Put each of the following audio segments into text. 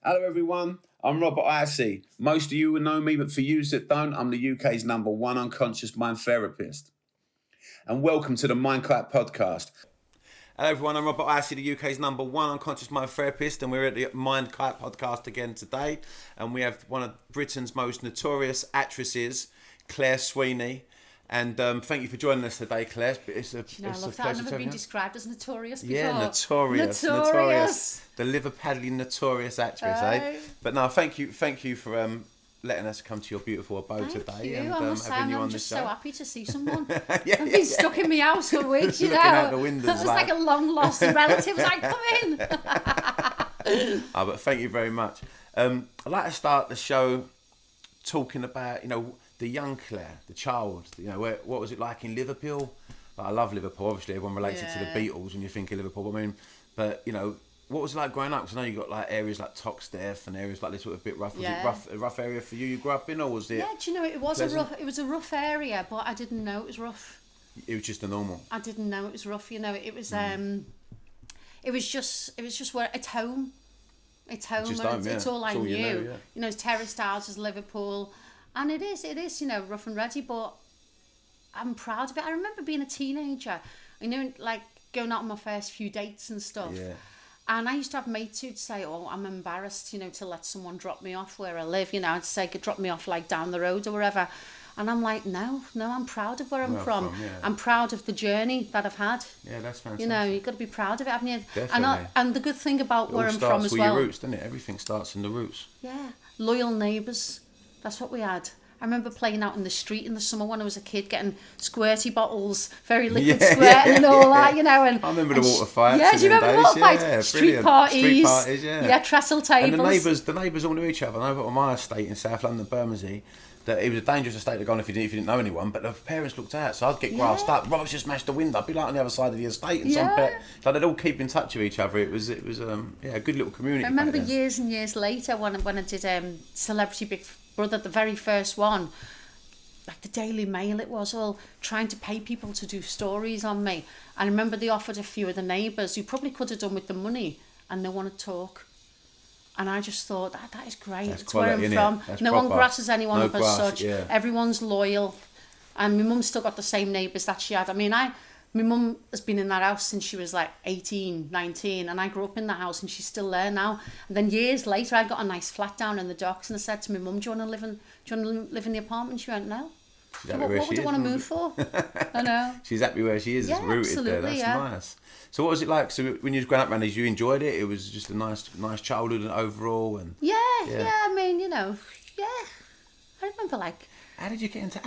Hello everyone, I'm Robert Hisee. Most of you will know me, but for you that don't, I'm the UK's #1 unconscious mind therapist. And welcome to the MindKite Podcast. Hello everyone, I'm Robert Hisee, the UK's #1 unconscious mind therapist, and we're at the MindKite Podcast again today. And we have one of Britain's most notorious actresses, Claire Sweeney. And thank you for joining us today, Claire. It's a, I love that. I've never been described as notorious before. Yeah, notorious. The liver-paddling notorious actress, eh? But no, thank you for letting us come to your beautiful abode today. And having you on I'm the just show. so happy to see someone. I've been stuck in my house for weeks, you know. Looking out the windows. It was like a long-lost relative. Like, come in. But thank you very much. I'd like to start the show talking about, the young Claire, the child, what was it like in Liverpool? Like, I love Liverpool, obviously everyone relates it to the Beatles when you think of Liverpool. But what was it like growing up? Because I know you got like areas like Toxteth and areas like this were a bit rough. Was it a rough area for you grew up in, or was it? Yeah, do you know, it was a rough area, but I didn't know it was rough. It was just a normal. I didn't know it was rough. It was just where it's home. It's home. It's all I knew. It's terraced houses, Liverpool. And it is, rough and ready, but I'm proud of it. I remember being a teenager, like going out on my first few dates and stuff. Yeah. And I used to have mates who'd say, oh, I'm embarrassed, to let someone drop me off where I live. I'd say, could drop me off like down the road or wherever. And I'm like, no, I'm proud of where I'm from. I'm proud of the journey that I've had. Yeah, that's fantastic. You've got to be proud of it, haven't you? Definitely. And the good thing about where I'm from as well. It starts with your roots, doesn't it? Everything starts in the roots. Yeah. Loyal neighbours. That's what we had. I remember playing out in the street in the summer when I was a kid, getting squirty bottles, very liquid squirting and all that, And I remember the water fights. Yeah, do you remember the water fights? Yeah, Street parties, yeah. Yeah, trestle tables. And the neighbours all knew each other. I know on my estate in South London, Bermondsey, that it was a dangerous estate to go on if you didn't know anyone, but the parents looked out, so I'd get grassed up. Robert's just smashed the window. I'd be like on the other side of the estate, and they'd all keep in touch with each other. It was a good little community. I remember years and years later when I did Celebrity Big Brother, the very first one, like the Daily Mail, it was all trying to pay people to do stories on me. And I remember they offered a few of the neighbours who probably could have done with the money, and no one would talk. And I just thought, that is great. That's where I'm from. No one grasses anyone up as such. Yeah. Everyone's loyal. And my mum still got the same neighbours that she had. My mum has been in that house since she was like 18, 19, and I grew up in the house and she's still there now. And then years later, I got a nice flat down in the docks, and I said to my mum, do you want to live in the apartment? She went, no. What would I want to move for? I know. She's happy where she is. It's rooted there. That's nice. So what was it like? So when you was growing up around these, you enjoyed it? It was just a nice childhood overall? And Yeah. I remember like... How did you get into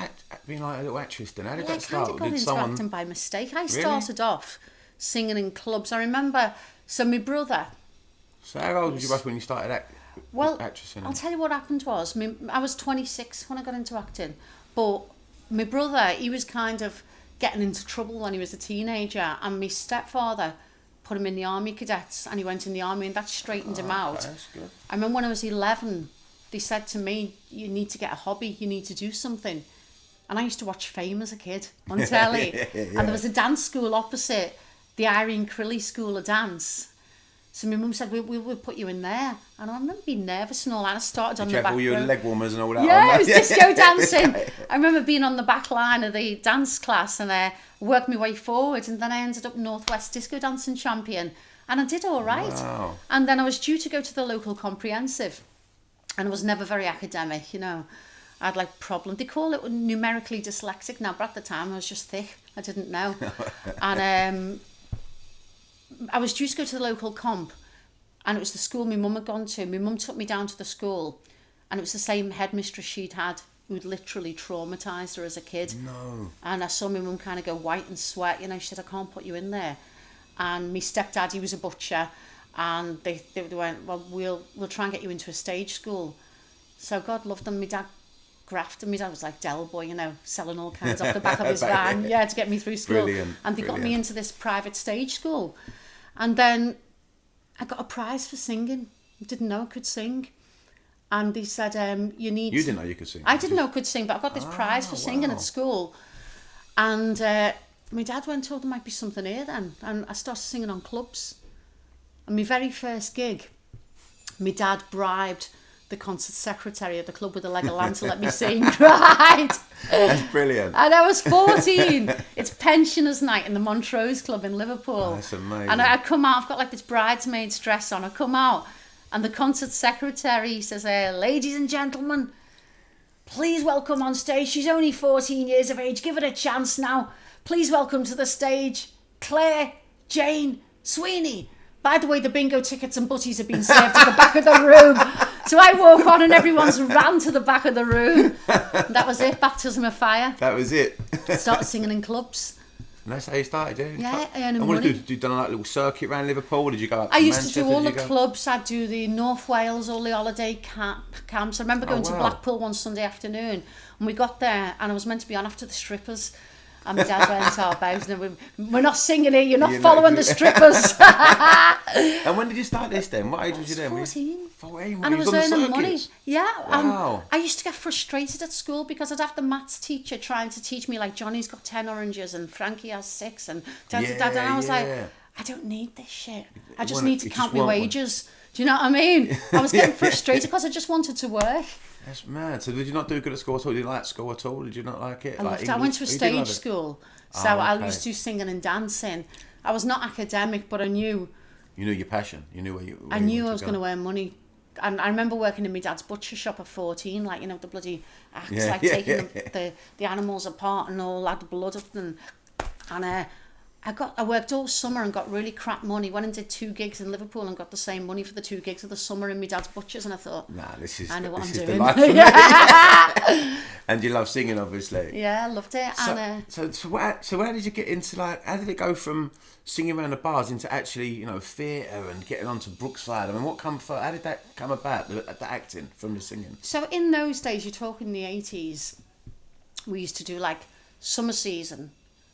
being like a little actress then? How did that start? I got into acting by mistake. I started off singing in clubs. I remember, so my brother... So how old was you when you started actressing? I'll tell you what happened was, I was 26 when I got into acting, but my brother, he was kind of getting into trouble when he was a teenager, and my stepfather put him in the army cadets, and he went in the army, and that straightened him out. That's good. I remember when I was 11... they said to me, you need to get a hobby, you need to do something. And I used to watch Fame as a kid on telly. And there was a dance school opposite, the Irene Crilly School of Dance. So my mum said, we'll put you in there. And I remember being nervous and all that. I started on the back line. Did you have all your leg warmers and all that? Yeah, it was disco dancing. I remember being on the back line of the dance class, and I worked my way forward, and then I ended up Northwest Disco Dancing Champion. And I did all right. Wow. And then I was due to go to the local comprehensive. And I was never very academic, I had like problems. They call it numerically dyslexic now, but at the time I was just thick. I didn't know. And I was due to go to the local comp, and it was the school my mum had gone to. My mum took me down to the school, and it was the same headmistress she'd had who'd literally traumatised her as a kid. No. And I saw my mum kind of go white and sweat. She said, I can't put you in there. And my stepdad, he was a butcher. And they went, well, we'll try and get you into a stage school. So God loved them. My dad grafted. My dad was like Del Boy, selling all kinds off the back of his van, to get me through school. And they got me into this private stage school. And then I got a prize for singing. I didn't know I could sing. And they said, you didn't know you could sing? I didn't know I could sing, but I got this prize for singing at school. And my dad went and told there might be something here then. And I started singing on clubs. And my very first gig my dad bribed the concert secretary at the club with a leg of lamb to let me sing, right? That's brilliant. And I was 14. It's pensioners' night in the Montrose Club in Liverpool. Oh, that's amazing. And I come out, I've got like this bridesmaid's dress on. I come out, and the concert secretary says, ladies and gentlemen, please welcome on stage. She's only 14 years of age. Give it a chance now. Please welcome to the stage, Claire Jane Sweeney. By the way, the bingo tickets and butties have been served to the back of the room. So I walk on and everyone's ran to the back of the room. And that was it, baptism of fire. That was it. Started singing in clubs. And that's how you started, didn't you? Yeah, earning and what money. did you do? Like a little circuit around Liverpool? Or did you go up to I used Manchester? to do all the clubs. I'd do the North Wales, all the holiday camps. I remember going to Blackpool one Sunday afternoon, and we got there, and I was meant to be on after the strippers. And my dad went, oh, babes, no, we're not singing here, you're not following the strippers. And when did you start this then? What age was you then? 14. 14? And I was earning money. Yeah. Wow. I used to get frustrated at school because I'd have the maths teacher trying to teach me, like, Johnny's got 10 oranges and Frankie has 6. And and I was like, I don't need this shit. I just need to count my wages. Do you know what I mean? I was getting frustrated because I just wanted to work. That's mad. So did you not do good at school at all? Did you like school at all? Did you not like it? I loved it. I went to a stage school, so I used to do singing and dancing. I was not academic, but I knew. You knew your passion. You knew where you. I knew I was going to earn money, and I remember working in my dad's butcher shop at 14, like, you know, the bloody axe, taking the animals apart and all that blood up and I worked all summer and got really crap money. Went and did 2 gigs in Liverpool and got the same money for the 2 gigs of the summer in my dad's butchers, and I thought, I know what I'm doing. The life for me. And you love singing, obviously. Yeah, I loved it. So where did you get into, like, how did it go from singing around the bars into actually, you know, theatre and getting onto Brookside? I mean, what come first? How did that come about, the acting from the singing? So in those days, you're talking the 80s, we used to do like summer season,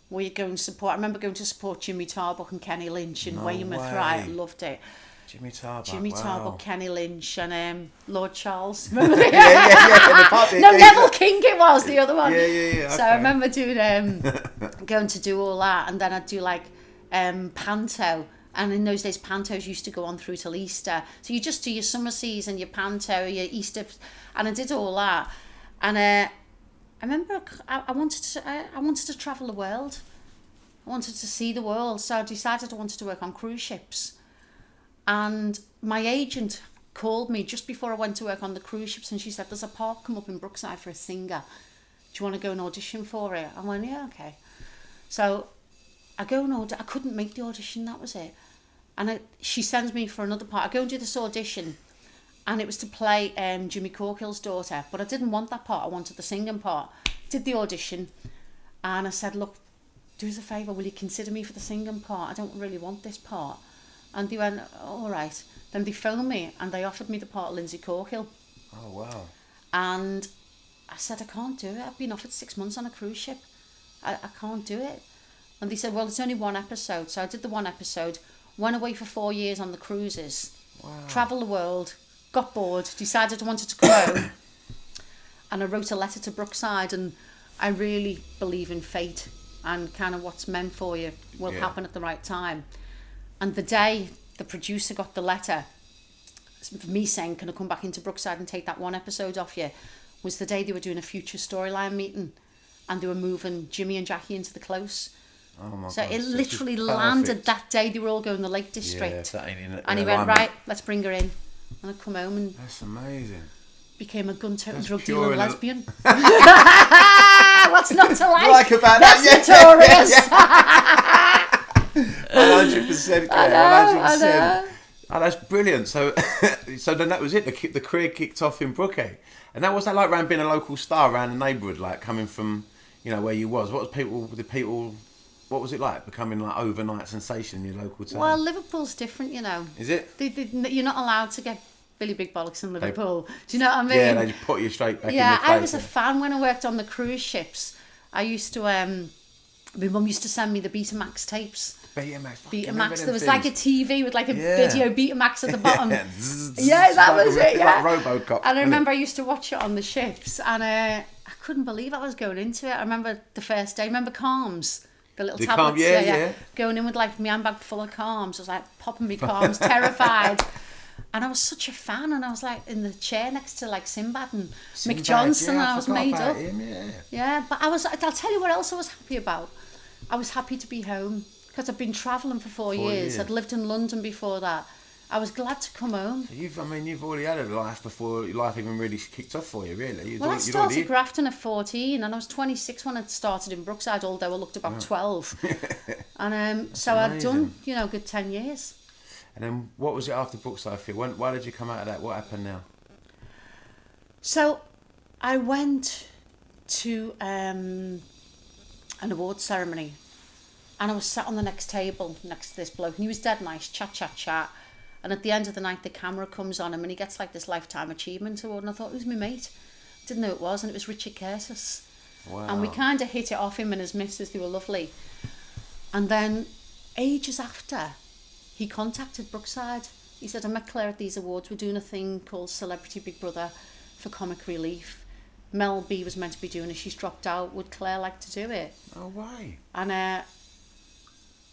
where you'd go and support. I remember going to support Jimmy Tarbuck and Kenny Lynch in Weymouth, right? I loved it. Jimmy Tarbuck, Tarbuck, Kenny Lynch, and Lord Charles. Remember the No, Neville King it was, the other one. Yeah. Okay. So I remember doing, going to do all that, and then I'd do like panto. And in those days, pantos used to go on through till Easter. So you just do your summer season, your panto, your Easter, and I did all that. And I remember I wanted to travel the world. I wanted to see the world, so I decided I wanted to work on cruise ships. And my agent called me just before I went to work on the cruise ships, and she said, there's a part come up in Brookside for a singer. Do you want to go and audition for it? I went, yeah, okay. So I go and I couldn't make the audition, that was it. And she sends me for another part. I go and do this audition, and it was to play Jimmy Corkill's daughter, but I didn't want that part. I wanted the singing part. Did the audition, and I said, look, do us a favour, will you consider me for the singing part? I don't really want this part. And they went, all right. Then they phoned me and they offered me the part of Lindsay Corkill. Oh, wow. And I said, I can't do it. I've been offered 6 months on a cruise ship. I can't do it. And they said, well, it's only 1 episode. So I did the 1 episode, went away for 4 years on the cruises, travelled the world, got bored, decided I wanted to come home. And I wrote a letter to Brookside, and I really believe in fate and kind of what's meant for you will happen at the right time. And the day the producer got the letter, me saying, can I come back into Brookside and take that 1 episode off you, was the day they were doing a future storyline meeting, and they were moving Jimmy and Jackie into the Close. Oh my so God, it literally landed that day. They were all going to the Lake District. And he went, right, let's bring her in. And I come home and... That's amazing. Became a gun-toting, drug-dealing lesbian. What's not to like? About That's that? Notorious. 100%, Claire, 100%. Oh, that's brilliant. So then that was it. The career kicked off in Brookie. And that was that like around being a local star around the neighbourhood, like coming from, you know, where you was. What was it like becoming like overnight sensation in your local town? Well, Liverpool's different, you know. Is it? You're not allowed to get Billy Big Bollocks in Liverpool. Do you know what I mean? Yeah, they just put you straight back in your place. Yeah, I was a fan when I worked on the cruise ships. I used to, my mum used to send me the Betamax tapes. Betamax. There was like a TV with like a video Betamax at the bottom. Yeah, that was it. Yeah. Like Robocop. And I remember I used to watch it on the ships, and I couldn't believe I was going into it. I remember the first day. Remember Calms? The little tablets. Yeah. Going in with like my handbag full of Calms. I was like popping me Calms, terrified. And I was such a fan, and I was like in the chair next to like Sinbad and Sinbad, Mick Johnson, yeah, and I was made up. Him, Yeah, but I'll tell you what else I was happy about. I was happy to be home because I've been travelling for 4 years. I'd lived in London before that. I was glad to come home. So you've already had a life before life even really kicked off for you, really. I started grafting at 14, and I was 26 when I started in Brookside, although I looked about 12. And so I'd done, good 10 years. And then what was it after Brookside for you? Why did you come out of that? What happened now? So I went to an awards ceremony, and I was sat on the next table next to this bloke, and he was dead nice, chat. And at the end of the night, the camera comes on him, and he gets like this Lifetime Achievement Award, and I thought, who's my mate? Didn't know it was, and it was Richard Curtis. Wow. And we kind of hit it off, him and his missus, they were lovely. And then ages after, he contacted Brookside. He said, I met Claire at these awards. We're doing a thing called Celebrity Big Brother for comic relief. Mel B was meant to be doing it. She's dropped out. Would Claire like to do it? Oh, why? And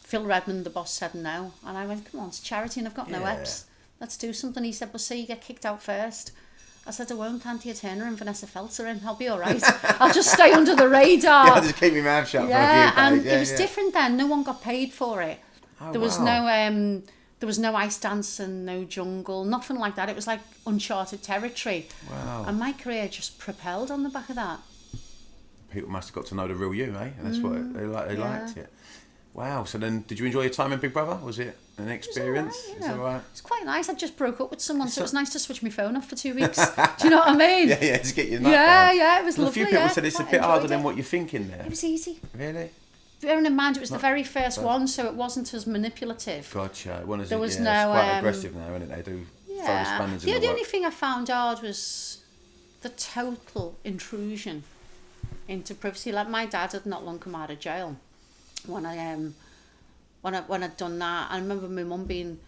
Phil Redmond, the boss, said no. And I went, come on, it's charity and I've got no EPs. Let's do something. He said, well, see, you get kicked out first. I said, I won't. Anthea Turner and Vanessa Feltz are in. I'll be all right. I'll just stay under the radar. Yeah, just keep my mouth shut for a few days. And it was different then. No one got paid for it. Oh, there was no ice dance and no jungle, nothing like that. It was like uncharted territory. Wow. And my career just propelled on the back of that. People must have got to know the real you, eh? And that's what they liked it. Wow. So then, did you enjoy your time in Big Brother? Was it an experience? It was all right. It's quite nice. I just broke up with someone, so it was nice to switch my phone off for 2 weeks. Do you know what I mean? Yeah, just get your nut down. Yeah, it was lovely. A few people said it's a bit harder than what you're thinking there. It was easy. Really? Bearing in mind, it was the very first one, so it wasn't as manipulative. Gotcha. There was no. It's quite aggressive now, isn't it? They do throw the spanners in the works. The only thing I found hard was the total intrusion into privacy. Like my dad had not long come out of jail when I'd done that. I remember my mum being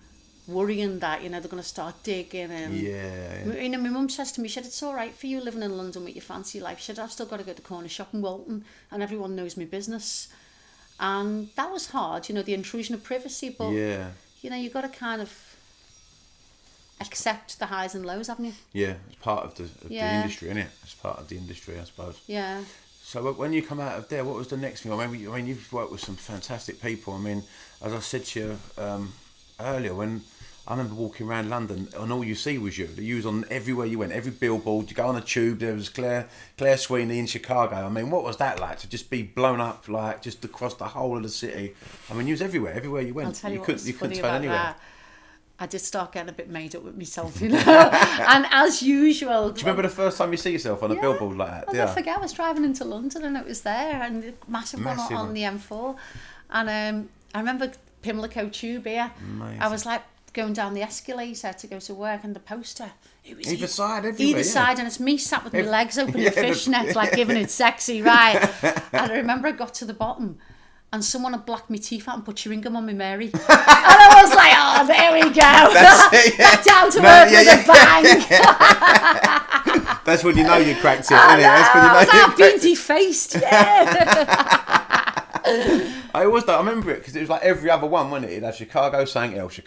worrying that they're going to start digging and my mum says to me, she said, it's all right for you living in London with your fancy life. She said, I've still got to go to the corner shop in Walton and everyone knows my business. And that was hard, the intrusion of privacy, but you've got to kind of accept the highs and lows, haven't you? Yeah, it's part of the industry, isn't it? It's part of the industry, I suppose. Yeah. So when you come out of there, what was the next thing? I mean, you've worked with some fantastic people. I mean, as I said to you earlier, when I remember walking around London and all you see was you. You was on everywhere you went, every billboard. You go on the tube, there was Claire Sweeney in Chicago. I mean, what was that like to just be blown up like just across the whole of the city? I mean, you was everywhere you went. I'll tell you couldn't turn anywhere. That. I did start getting a bit made up with myself, and as usual. Do you remember the first time you see yourself on a billboard like that? I'll never forget. I was driving into London and it was there, and a massive one on the M4, and I remember Pimlico Tube here. Amazing. I was like going down the escalator to go to work, and the poster. It was either side, everywhere. Either side, and it's me sat with my legs open in fishnets, like giving it sexy, right? And I remember I got to the bottom, and someone had blacked my teeth out and put chewing gum on my Mary. And I was like, oh, there we go. Back down to work with a bang. That's when you know you cracked it, isn't it? That's when you know I've been defaced, I remember it because it was like every other one, wasn't it? It'd have Chicago, St. else,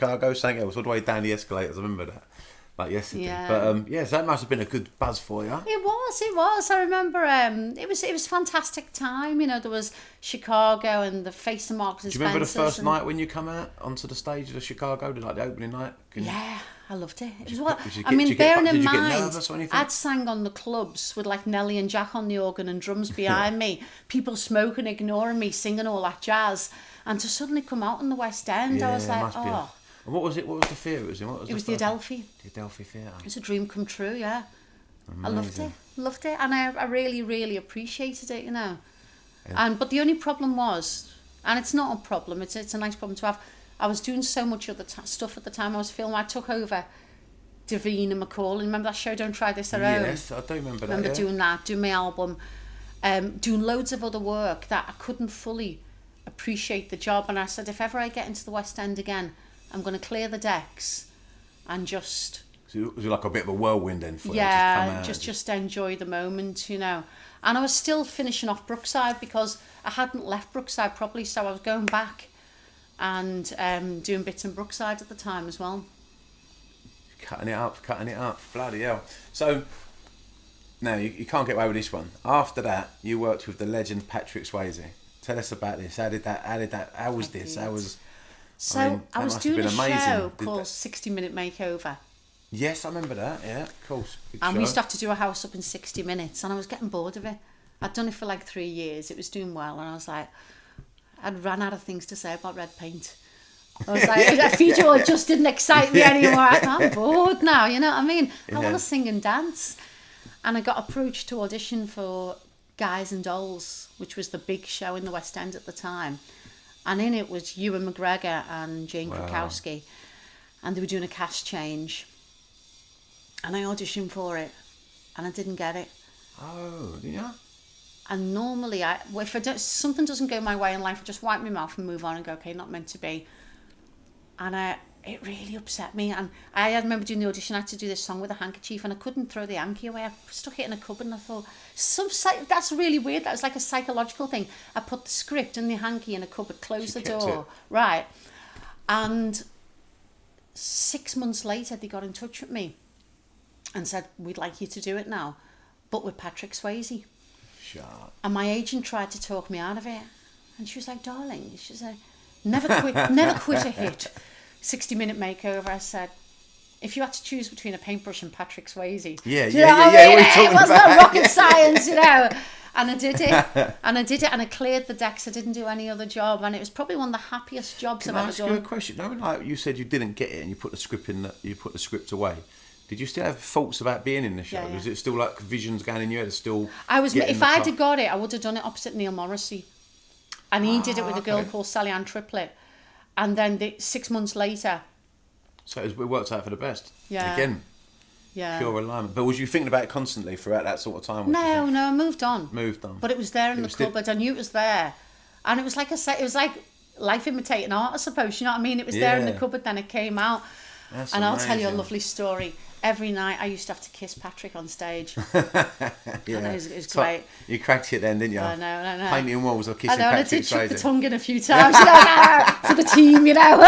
all the way down the escalators. I remember that. Like yesterday. Yeah. But so that must have been a good buzz for you. It was. I remember it was a fantastic time. There was Chicago and the face of Marks and Spencer's. Do you remember the first night when you come out onto the stage of Chicago, like the opening night? Yeah, I loved it. It was bearing in mind, nervous or anything? I'd sang on the clubs with like Nelly and Jack on the organ and drums behind me, people smoking, ignoring me, singing all that jazz, and to suddenly come out in the West End, I was like, oh. And what was it? What was the theatre it was in? It was the Adelphi. The Adelphi Theatre. It was a dream come true, yeah. Amazing. I loved it, and I really, really appreciated it, Yeah. But the only problem was, and it's not a problem, it's a nice problem to have. I was doing so much other stuff at the time. I was filming. I took over Davine and McCall. Remember that show, Don't Try This at Home? Yes, I do remember that. Doing that, doing my album, doing loads of other work that I couldn't fully appreciate the job. And I said, if ever I get into the West End again, I'm going to clear the decks and just... So it was like a bit of a whirlwind then for you? Yeah, just enjoy the moment, And I was still finishing off Brookside because I hadn't left Brookside properly, so I was going back and doing bits in Brookside at the time as well. Cutting it up. Bloody hell. So, now you can't get away with this one. After that, you worked with the legend Patrick Swayze. Tell us about this. How was this? So I was doing a amazing. show called 60 Minute Makeover. Yes, I remember that. Yeah, of course. And we used to have to do a house up in 60 minutes, and I was getting bored of it. I'd done it for like 3 years. It was doing well, and I was like, I'd run out of things to say about red paint. I was like, a visual just didn't excite me anymore. I'm bored now, you know what I mean? I want to sing and dance. And I got approached to audition for Guys and Dolls, which was the big show in the West End at the time. And in it was Ewan McGregor and Jane Krakowski. And they were doing a cast change. And I auditioned for it. And I didn't get it. Oh, yeah? And normally, if something doesn't go my way in life, I just wipe my mouth and move on and go, okay, not meant to be. And it really upset me. And I remember doing the audition, I had to do this song with a handkerchief, and I couldn't throw the hanky away. I stuck it in a cupboard, and I thought, that's really weird. That was like a psychological thing. I put the script and the hanky in a cupboard, closed the door. Right. And 6 months later, they got in touch with me and said, we'd like you to do it now, but with Patrick Swayze. Shut up. And my agent tried to talk me out of it. And she was like, darling, she said, never quit a hit. 60 Minute Makeover. I said, if you had to choose between a paintbrush and Patrick Swayze. Yeah. It was not rocket science, you know. And I did it. And I cleared the decks. I didn't do any other job. And it was probably one of the happiest jobs I've ever done. Can I ask you a question? No, like you said you didn't get it and you put the script away. Did you still have thoughts about being in the show? Yeah. Was it still like visions going in your head? Still, if I'd have got it, I would have done it opposite Neil Morrissey, and he did it with a girl called Sally Ann Triplett, and then 6 months later. So it worked out for the best. Yeah. Again. Yeah. Pure alignment. But was you thinking about it constantly throughout that sort of time? No, I moved on. But it was there in the cupboard. I knew it was there, and it was like life imitating art, I suppose. You know what I mean? It was there in the cupboard. Then it came out. That's and amazing. I'll tell you a lovely story. Every night I used to have to kiss Patrick on stage. And it was great. You cracked it then, didn't you? I know. Painting walls or kissing Patrick. I did chuck the tongue in a few times, you know, for the team, you know.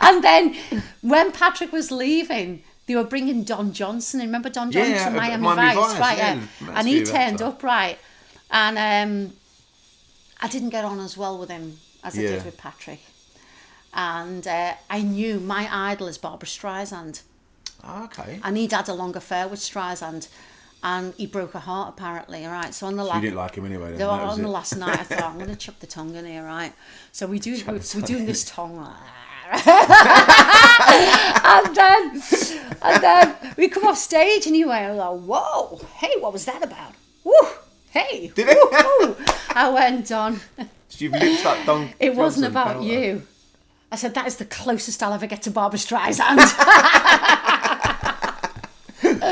And then when Patrick was leaving, they were bringing Don Johnson. Remember Don Johnson, Miami Vice? Right, yeah. And he turned up, right. And I didn't get on as well with him as I did with Patrick. And I knew my idol is Barbra Streisand. Oh, okay. And he'd had a long affair with Streisand, and he broke her heart apparently. Right, so on the you didn't like him anyway. Then, on the last night, I thought I'm going to chuck the tongue in here, right? So we're doing this tongue, and then we come off stage, and he went, "Whoa, hey, what was that about? Woo, hey, did it?" I went on. You've lips that tongue. It wasn't about you. I said, that is the closest I'll ever get to Barbra Streisand.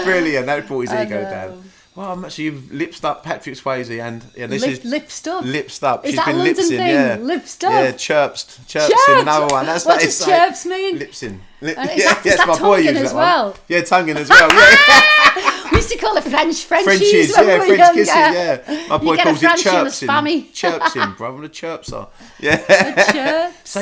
Brilliant. That brought his ego down. Well, so you've lipsed up Patrick Swayze and this is... Lipsed up? Lipsed up. Is She's that been a London lipsing, thing? yeah. Lipsed up? Yeah, chirpsing, another one. That's what does chirps mean? Lipsing. Is that tonguing as well? One. Yeah, tonguing as well, yeah. We used to call it Frenchies Frenchies, when we were French younger. kissing, yeah. My boy calls it chirpsing. Chirpsing, brother, the chirpser. Yeah. Chirps. So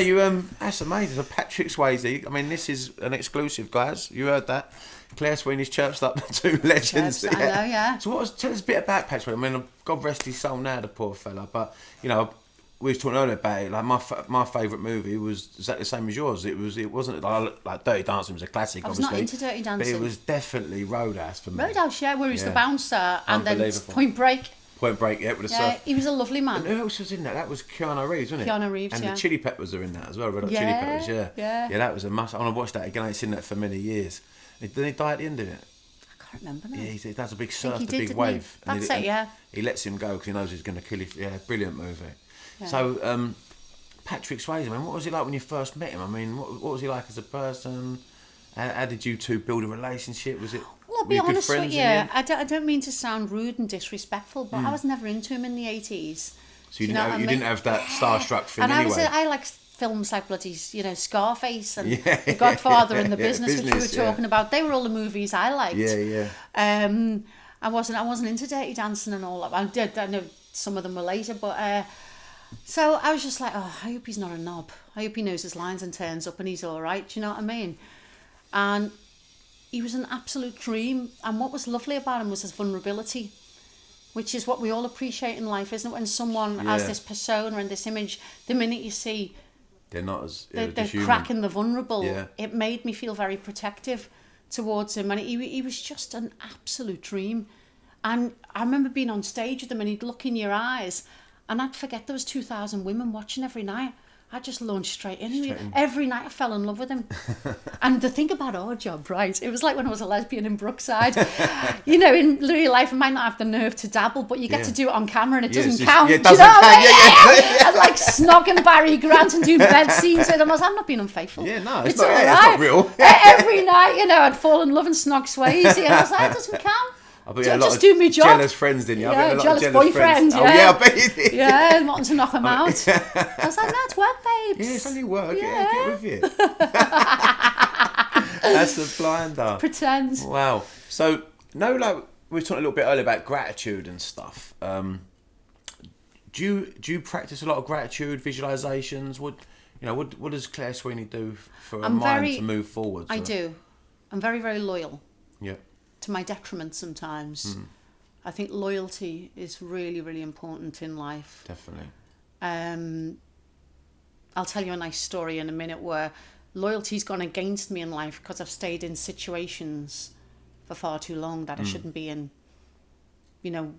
that's amazing. So Patrick Swayze, I mean, this is an exclusive, guys. You heard that. Claire Sweeney's chirped up two legends. Chirps, I know, yeah. So tell us a bit about Patrick. I mean, God rest his soul now, the poor fella. But, you know, we was talking earlier about it. Like my favourite movie was exactly the same as yours. It wasn't like Dirty Dancing was a classic. I was obviously, not into Dirty Dancing, but it was definitely Roadhouse for me. Roadhouse, yeah, where he was the bouncer, and then Point Break. Point Break, yeah, with the surf. He was a lovely man. And who else was in that? That was Keanu Reeves, wasn't it? Keanu Reeves, and yeah. the Chili Peppers are in that as well. Red Hot Chili Peppers, yeah. Yeah, that was a must. I want to watch that again. I ain't seen that for many years. Didn't he die at the end of it? I can't remember now. Yeah, he does a big surf, a did, big wave. That's it, yeah. He lets him go because he knows he's going to kill him. Yeah, brilliant movie. Yeah. So, Patrick Swayze, man, what was he like when you first met him? I mean, what was he like as a person? How did you two build a relationship? Was it? Well, I'll be honest with you. I don't mean to sound rude and disrespectful, but I was never into him in the 80s. So you didn't have that starstruck thing anyway. I like films like bloody, Scarface and The Godfather and The Business, which we were talking about. They were all the movies I liked. Yeah. I wasn't into Dirty Dancing and all that. I know some of them were later, but so I was just like, I hope he's not a knob. I hope he knows his lines and turns up and he's all right. Do you know what I mean? And he was an absolute dream. And what was lovely about him was his vulnerability, which is what we all appreciate in life, isn't it? When someone has this persona and this image, the minute you see they're not as they're cracking the vulnerable, it made me feel very protective towards him. And he was just an absolute dream. And I remember being on stage with him, and he'd look in your eyes, and I'd forget there was 2,000 women watching every night. I just launched straight in. Every night I fell in love with him. And the thing about our job, right, it was like when I was a lesbian in Brookside. You know, in real life, I might not have the nerve to dabble, but you get to do it on camera and it doesn't count. Yeah, it doesn't count. I'd like snogging Barry Grant and doing bed scenes with him. I'm not being unfaithful. Yeah, no, it's not, all right. It's not real. Every night, you know, I'd fall in love and snog Swayze, and I was like, it doesn't count. I bet you had a lot of do my job. jealous friends, didn't you? Yeah, a jealous boyfriend. Oh, yeah, I bet you did. Yeah, wanting to knock him out. I was like, no, it's work, babes. Yeah, it's only work. Yeah, get with it. That's the blinder. Pretend. Wow. So, like, we were talking a little bit earlier about gratitude and stuff. Do you practice a lot of gratitude, visualizations? What does Claire Sweeney do for a mind to move forward? I do. I'm very, very loyal. Yeah. To my detriment sometimes. I think loyalty is really, really important in life. Definitely. I'll tell you a nice story in a minute where loyalty's gone against me in life because I've stayed in situations for far too long that I shouldn't be in. You know,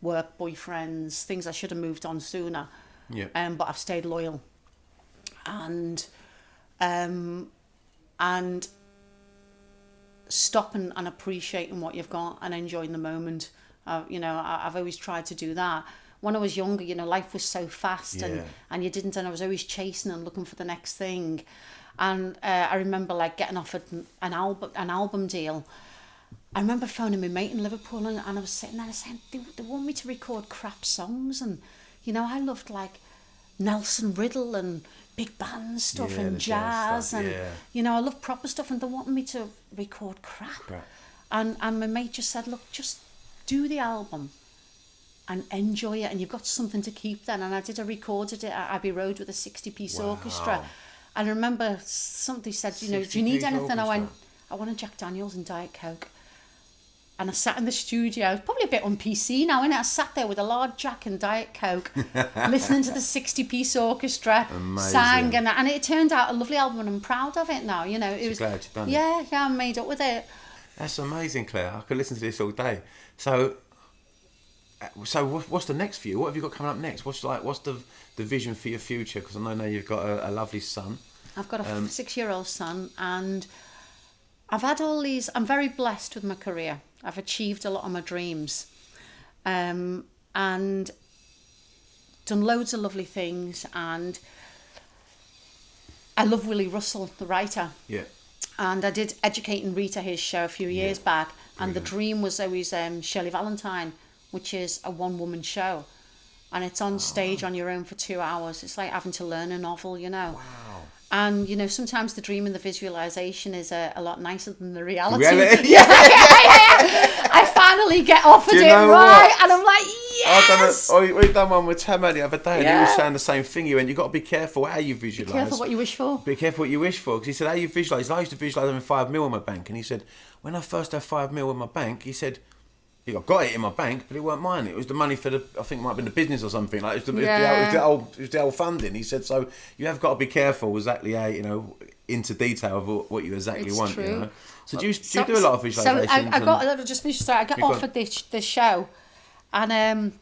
work, boyfriends, things I should have moved on sooner. Yeah. But I've stayed loyal. And stopping and appreciating what you've got and enjoying the moment. I've always tried to do that. When I was younger, you know, life was so fast and you didn't, and I was always chasing and looking for the next thing. And I remember like getting offered an album deal. I remember phoning my mate in Liverpool, and I was sitting there and saying, they want me to record crap songs, and you know, I loved like Nelson Riddle and big band stuff and jazz stuff, and you know, I love proper stuff, and they wanted me to record crap. Right. And my mate just said, look, just do the album and enjoy it, and you've got something to keep then. And I recorded it at Abbey Road with a 60-piece orchestra. And I remember somebody said, you know, do you need anything? I went, I want a Jack Daniels and Diet Coke. And I sat in the studio, it's probably a bit on PC now, innit? I sat there with a large Jack and Diet Coke, listening to the 60-piece orchestra, sang, and it turned out a lovely album, and I'm proud of it now. You know, it was glad you've done it. Yeah, I'm made up with it. That's amazing, Claire. I could listen to this all day. So what's the next for you? What have you got coming up next? What's the vision for your future? Because I know now you've got a lovely son. I've got a 6-year-old son, and I've had all these. I'm very blessed with my career. I've achieved a lot of my dreams, and done loads of lovely things. And I love Willie Russell, the writer. Yeah. And I did Educating Rita, his show, a few years back. And the dream was always Shirley Valentine, which is a one-woman show. And it's on stage on your own for 2 hours. It's like having to learn a novel, you know. Wow. And, you know, sometimes the dream and the visualisation is a lot nicer than the reality. Yeah. I finally get offered it, right? What? And I'm like, yes! We've done one with Tamar the other day, and he was saying the same thing. You went, you've got to be careful how you visualise. Be careful what you wish for. Be careful what you wish for. Because he said, how you visualise. I used to visualise having $5 million in my bank. And he said, when I first had $5 million in my bank, he said, I got it in my bank, but it weren't mine. It was the money for I think it might have been the business or something. Like it was the old funding. He said, so you have got to be careful exactly how, you know, into detail of what you exactly want. True. You know? So do you do a lot of visualizations? So I got offered this show, and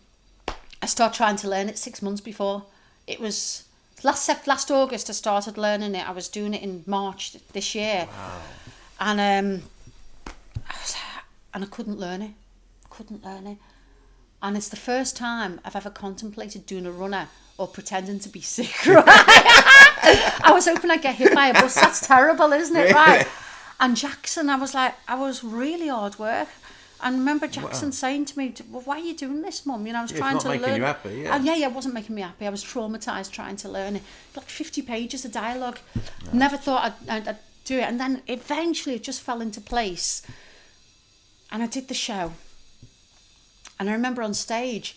I started trying to learn it 6 months before. It was last August I started learning it. I was doing it in March this year. Wow. And I couldn't learn it. And it's the first time I've ever contemplated doing a runner or pretending to be sick, right? I was hoping I'd get hit by a bus. That's terrible, isn't it, right? And Jackson, I was really hard work. And I remember Jackson saying to me, well, why are you doing this, Mum? You know, I was trying to learn. It's not making you happy, yeah. It wasn't making me happy. I was traumatised trying to learn it. Like 50 pages of dialogue. Nice. Never thought I'd do it. And then eventually it just fell into place. And I did the show. And I remember on stage,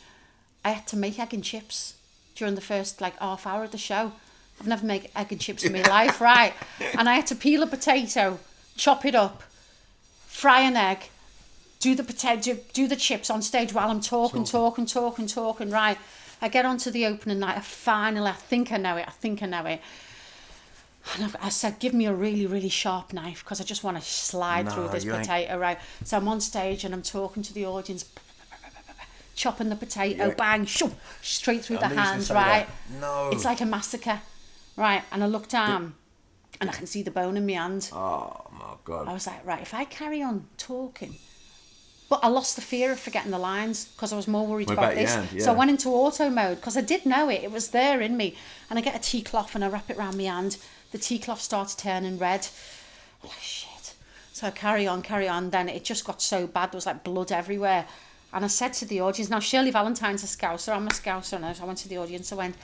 I had to make egg and chips during the first half hour of the show. I've never made egg and chips in my life, right? And I had to peel a potato, chop it up, fry an egg, do the potato, do the chips on stage while I'm talking, right? I get onto the opening night, I think I know it. And I said, give me a really, really sharp knife because I just want to slide through this potato, right? So I'm on stage and I'm talking to the audience, chopping the potato, bang, shoo, straight through the hands, right? No. It's like a massacre, right? And I look down and I can see the bone in my hand. Oh, my God. I was like, right, if I carry on talking... But I lost the fear of forgetting the lines because I was more worried about this. So I went into auto mode because I did know it. It was there in me. And I get a tea cloth and I wrap it around my hand. The tea cloth starts turning red. I'm like, shit. So I carry on. Then it just got so bad. There was like blood everywhere. And I said to the audience, now Shirley Valentine's a Scouser. I'm a Scouser. And I went to the audience. I went,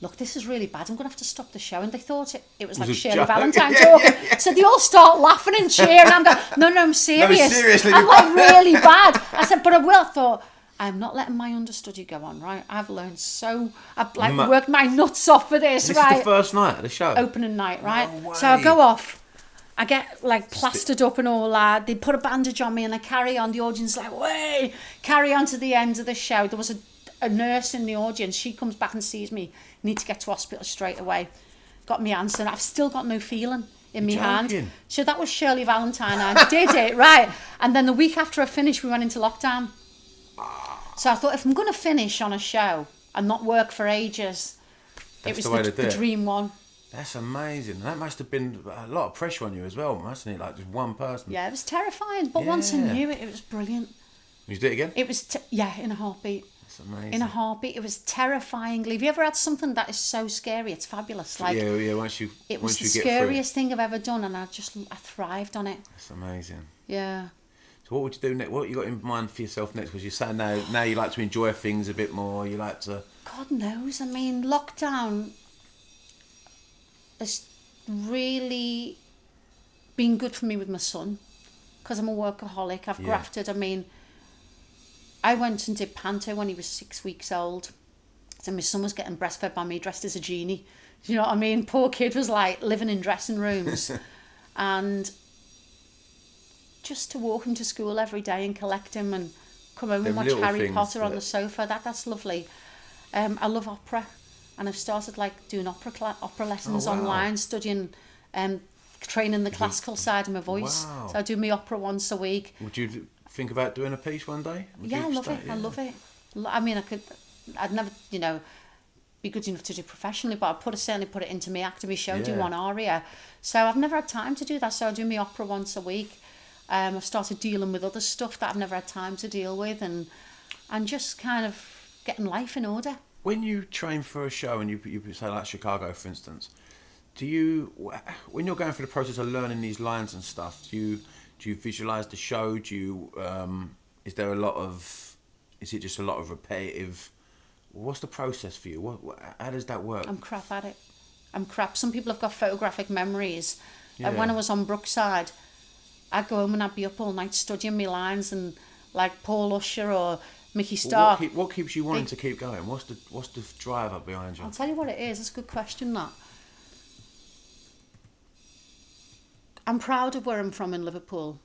look, this is really bad. I'm going to have to stop the show. And they thought it was like Shirley Valentine talking. So they all start laughing and cheering. I'm going, no, I'm serious. No, seriously. I'm like really bad. I said, but I will. I thought, I'm not letting my understudy go on, right? I've learned I've like worked my nuts off for this, right? This is the first night of the show? Opening night, right? No way. So I go off. I get like plastered up and all that. They put a bandage on me and I carry on. The audience like, way, carry on to the end of the show. There was a nurse in the audience. She comes back and sees me. Need to get to hospital straight away. Got my answer. I've still got no feeling in my hand. So that was Shirley Valentine. I did it, right? And then the week after I finished, we went into lockdown. So I thought, if I'm going to finish on a show and not work for ages, it was the dream one. That's amazing. That must have been a lot of pressure on you as well, mustn't it? Like just one person. Yeah, it was terrifying. But once I knew it, it was brilliant. You did it again? It was, in a heartbeat. That's amazing. In a heartbeat. It was terrifyingly. Have you ever had something that is so scary? It's fabulous. Like, once you it was the scariest thing I've ever done, and I thrived on it. That's amazing. Yeah. So what would you do next? What you got in mind for yourself next? Because you say now you like to enjoy things a bit more. You like to... God knows. I mean, lockdown has really been good for me with my son because I'm a workaholic. I've grafted. I mean, I went and did panto when he was 6 weeks old. So my son was getting breastfed by me dressed as a genie. You know what I mean? Poor kid was like living in dressing rooms. And just to walk him to school every day and collect him and come home and watch Harry Potter on the sofa, that's lovely. I love opera. And I've started like doing opera lessons online, studying, training the classical side of my voice. Wow. So I do my opera once a week. Would you think about doing a piece one day? I love it. I love it. I mean, I'd never, be good enough to do professionally, but I certainly put it into my act of my show, do one aria. So I've never had time to do that. So I do my opera once a week. I've started dealing with other stuff that I've never had time to deal with, and just kind of getting life in order. When you train for a show, and you say like Chicago, for instance, do you, when you're going through the process of learning these lines and stuff, do you visualize the show? Do you is it just a lot of repetitive? What's the process for you? How does that work? I'm crap at it. I'm crap. Some people have got photographic memories. When I was on Brookside, I'd go home and I'd be up all night studying my lines, and like Paul Usher or Mickey Stark. What keeps you wanting to keep going? What's the driver behind you? I'll tell you what it is. It's a good question, that. I'm proud of where I'm from in Liverpool,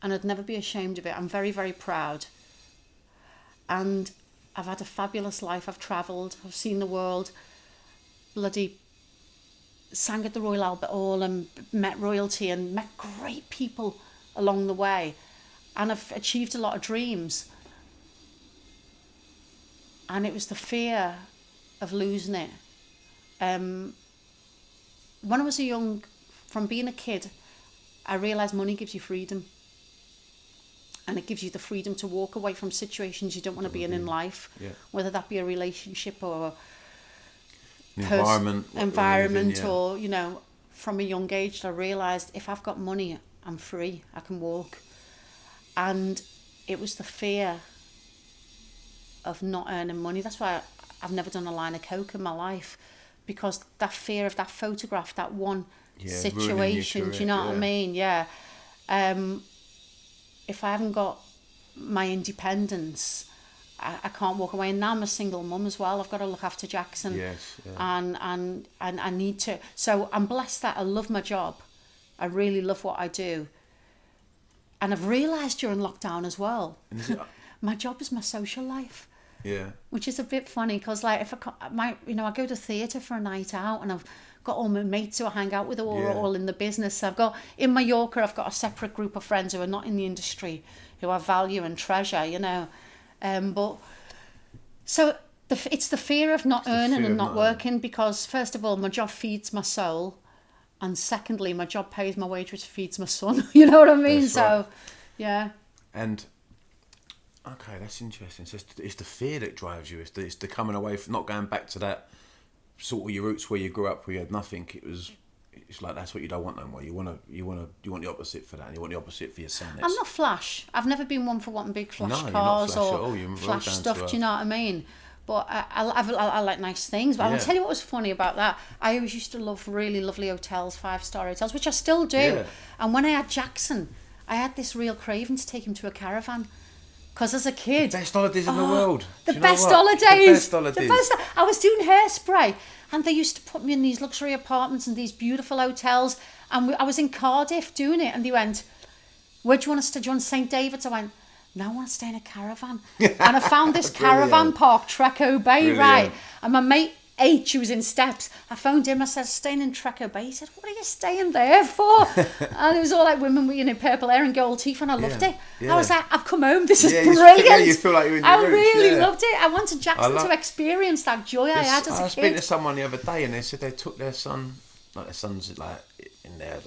and I'd never be ashamed of it. I'm very, very proud. And I've had a fabulous life. I've travelled. I've seen the world. Bloody sang at the Royal Albert Hall and met royalty and met great people along the way. And I've achieved a lot of dreams. And it was the fear of losing it. When I was from being a kid, I realised money gives you freedom. And it gives you the freedom to walk away from situations you don't want to be in life. Yeah. Whether that be a relationship or environment or, from a young age, I realised if I've got money, I'm free, I can walk. And it was the fear of not earning money. That's why I've never done a line of coke in my life, because that fear of that photograph, that one situation, do you know what I mean? Yeah. If I haven't got my independence, I can't walk away. And now I'm a single mum as well. I've got to look after Jackson. Yes. Yeah. And I need to. So I'm blessed that I love my job, I really love what I do. And I've realised during lockdown as well, my job is my social life. Yeah. Which is a bit funny because, like, if I go to theatre for a night out and I've got all my mates who I hang out with who are all in the business. I've got, in Mallorca, I've got a separate group of friends who are not in the industry, who I value and treasure, you know. But so it's the fear of not earning and not working because, first of all, my job feeds my soul. And secondly, my job pays my wage, which feeds my son. You know what I mean? That's so, right. yeah. And, okay, that's interesting. It's the fear that drives you. It's the coming away from, not going back to that sort of your roots where you grew up, where you had nothing. It's like that's what you don't want no more. You want the opposite for that, and you want the opposite for your son. I'm not flash. I've never been one for wanting big flash cars you're not flash or at all. You're flash down stuff. to Do you know what I mean? But I like nice things. But I'll tell you what was funny about that. I always used to love really lovely hotels, 5-star hotels, which I still do. Yeah. And when I had Jackson, I had this real craving to take him to a caravan. Because as a kid... The best holidays in the world. The best holidays. The best holidays. I was doing hairspray and they used to put me in these luxury apartments and these beautiful hotels. And I was in Cardiff doing it and they went, where do you want to stay? Do you want St. David's? I went, no, I want to stay in a caravan. And I found this caravan park, Treco Bay, right? And my mate H, who was in Steps, I phoned him, I said, staying in Treco Bay. He said, what are you staying there for? And it was all like women with, purple hair and gold teeth, and I loved it. I was like, I've come home, this is brilliant. You feel like you're in your I roots, really loved it. I wanted Jackson to experience that joy I had as a kid. I was speaking to someone the other day, and they said they took their son, like their son's like in their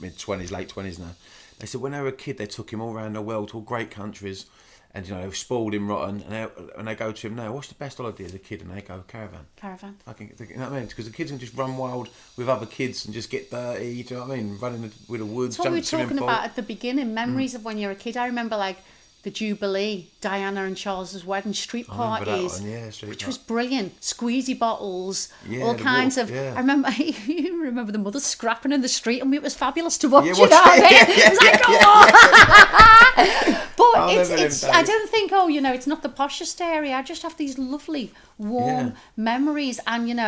mid-20s, late 20s now. They said when they were a kid, they took him all around the world to all great countries, and they were spoiled him rotten. And they go to him now, what's the best holiday as a kid? And they go, caravan. You know what I mean? Because the kids can just run wild with other kids and just get dirty. Do you know what I mean? Running with the woods. That's what we were talking about at the beginning. Memories of when you're a kid. I remember the Jubilee, Diana and Charles's wedding, street parties, which was brilliant. Squeezy bottles, all kinds of. I remember. You remember the mothers scrapping in the street, and it was fabulous to watch. It was like, but it's. I don't think. It's not the poshest area. I just have these lovely, warm memories, and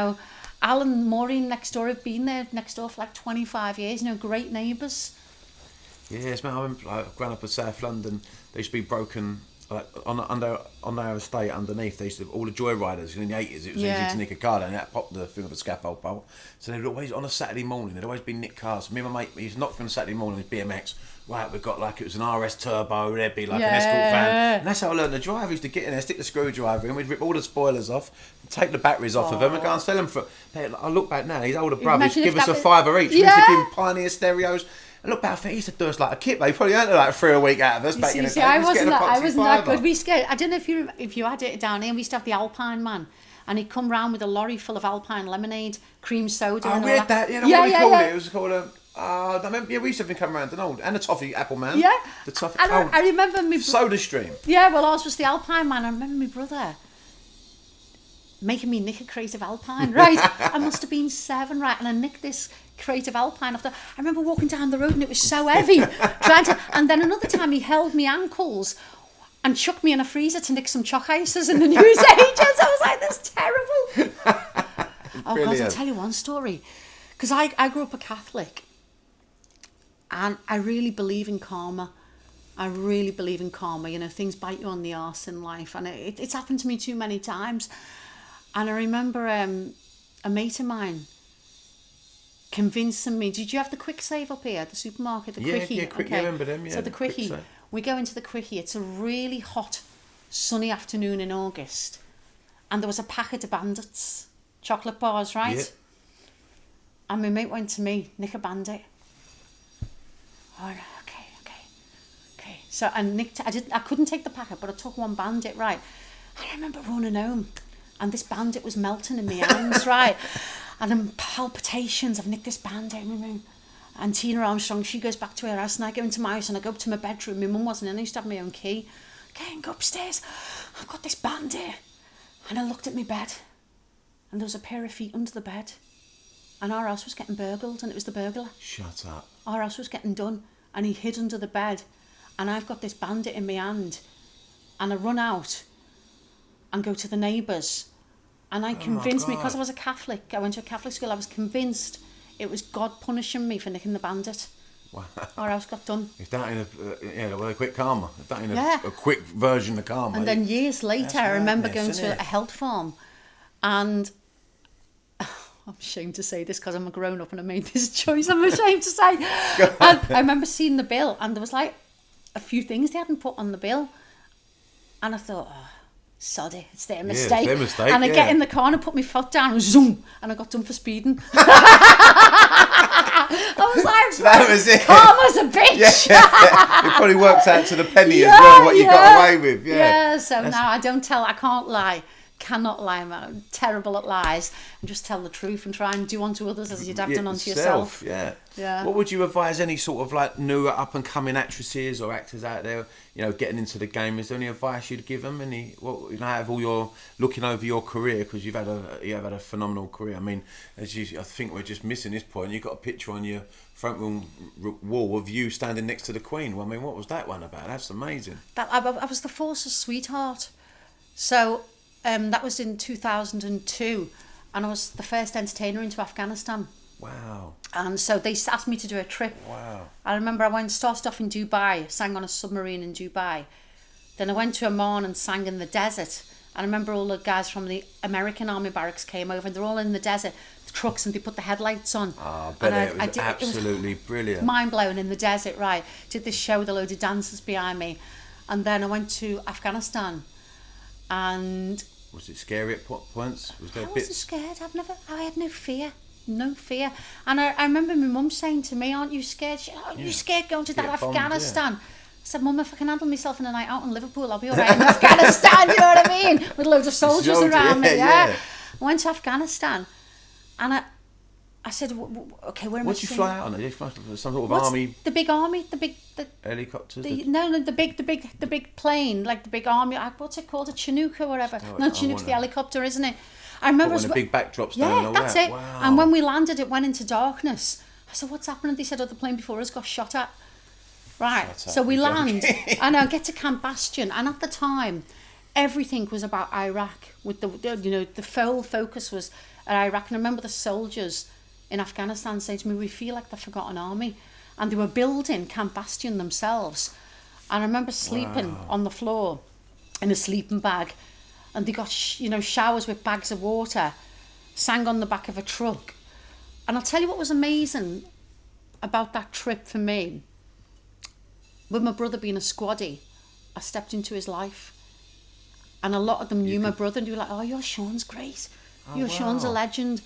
Alan and Maureen next door have been there next door for like 25 years. Great neighbours. Yes, man. I remember growing up in South London. They used to be broken on their estate underneath. They used to all the joyriders in the 80s. It was easy to nick a car down. That popped the thing of a scaffold pole. So they'd always on a Saturday morning. There'd always be nicked cars. Me and my mate, he used to knock on a Saturday morning with BMX. Right, we've got it was an RS Turbo. There'd be an escort van, and that's how I learned to drive. I used to get in there, stick the screwdriver in, we'd rip all the spoilers off, take the batteries off of them, and go and sell them for. I look back now, his older brothers give us a $5 each. We used to give him Pioneer stereos. And look back, he used to do us like a kit. They probably earned like $3 a week out of us back in the day. I wasn't that good. I don't know if you had it down here. We used to have the Alpine man, and he'd come round with a lorry full of Alpine lemonade, cream soda. Oh, we had that. Yeah, what we called it. It was called a. I remember, we used to have him come around and the toffee apple man. Yeah. The toffee. I remember me. Soda stream. Yeah, well, ours was the Alpine man. I remember my brother making me nick a crate of Alpine. Right, I must have been 7, right, and I nicked this crate of Alpine I remember walking down the road and it was so heavy. And then another time he held me ankles and chucked me in a freezer to nick some chalk ices in the newsagents. I was like, that's terrible. Oh God, I'll tell you one story. Because I grew up a Catholic. And I really believe in karma. Things bite you on the arse in life. And it's happened to me too many times. And I remember a mate of mine convincing me. Did you have the Quick Save up here at the supermarket? The Quickie? Yeah, Quickie, I remember them. Yeah, so the Quickie. We go into the Quickie. It's a really hot, sunny afternoon in August. And there was a packet of Bandits. Chocolate bars, right? Yeah. And my mate went to me, nick a Bandit. Oh, okay. So I nicked. I couldn't take the packet, but I took one Bandit, right? And I remember running home, and this Bandit was melting in my hands, right? And then palpitations. I've nicked this Bandit. And Tina Armstrong, she goes back to her house, and I go into my house, and I go up to my bedroom. My mum wasn't in. I used to have my own key. Okay, and go upstairs. I've got this Bandit, and I looked at my bed, and there was a pair of feet under the bed. And our house was getting burgled, and it was the burglar. Shut up. Our house was getting done, and he hid under the bed. And I've got this Bandit in my hand. And I run out and go to the neighbours. And I convinced me, because I was a Catholic, I went to a Catholic school, I was convinced it was God punishing me for nicking the Bandit. Wow. Or else got done. Is that in a quick karma? Is that in a quick version of karma? And then years later, I remember going to a health farm, and I'm ashamed to say this because I'm a grown up and I made this choice. I'm ashamed to say. And I remember seeing the bill, and there was like a few things they hadn't put on the bill, and I thought, sod it, it's their mistake. It's their mistake. And I get in the car and I put my foot down and zoom, and I got done for speeding. I was like, so that was it. Karma's a bitch. Yeah. It probably works out to the penny as well, what you got away with. Yeah, so now I can't lie. Cannot lie. I'm terrible at lies. And just tell the truth and try and do unto others as you'd have done unto yourself. Yeah. What would you advise any sort of like new up and coming actresses or actors out there, getting into the game? Is there any advice you'd give them? Out of all your looking over your career, because you have had a phenomenal career. I mean, I think we're just missing this point. You've got a picture on your front room wall of you standing next to the Queen. Well, I mean, what was that one about? That's amazing. I was the Force's sweetheart. So that was in 2002, and I was the first entertainer into Afghanistan. Wow. And so they asked me to do a trip. Wow. I remember I started off in Dubai, sang on a submarine in Dubai. Then I went to Oman and sang in the desert. I remember all the guys from the American Army barracks came over, and they're all in the desert, the trucks, and they put the headlights on. Oh, it was absolutely brilliant. Mind-blowing in the desert, right. Did this show with a load of dancers behind me. And then I went to Afghanistan. And was it scary at points? Was there I wasn't scared. I had no fear. And I remember my mum saying to me, aren't you scared? Aren't you scared going to that Afghanistan? I said, Mum, if I can handle myself in a night out in Liverpool, I'll be all right in Afghanistan, you know what I mean? With loads of soldiers around me, I went to Afghanistan, and I said, okay, where am I? What did you fly out on? Some sort of army? The big army, the helicopters? The big plane, like the big army. What's it called? A Chinook or whatever. No, Chinook's the helicopter, isn't it? I remember. When the big backdrops down. Yeah, that's it. Wow. And when we landed, it went into darkness. I said, "What's happening?" They said, "Oh, the plane before us got shot at." Right. So we land, and I get to Camp Bastion, and at the time, everything was about Iraq. With the full focus was at Iraq, and I remember the soldiers in Afghanistan saying to me, "We feel like the forgotten army," and they were building Camp Bastion themselves. And I remember sleeping on the floor in a sleeping bag, and they got showers with bags of water, sang on the back of a truck. And I'll tell you what was amazing about that trip for me. With my brother being a squaddy, I stepped into his life, and a lot of them knew my brother, and they were like, "Oh, you're Sean's great. Sean's a legend."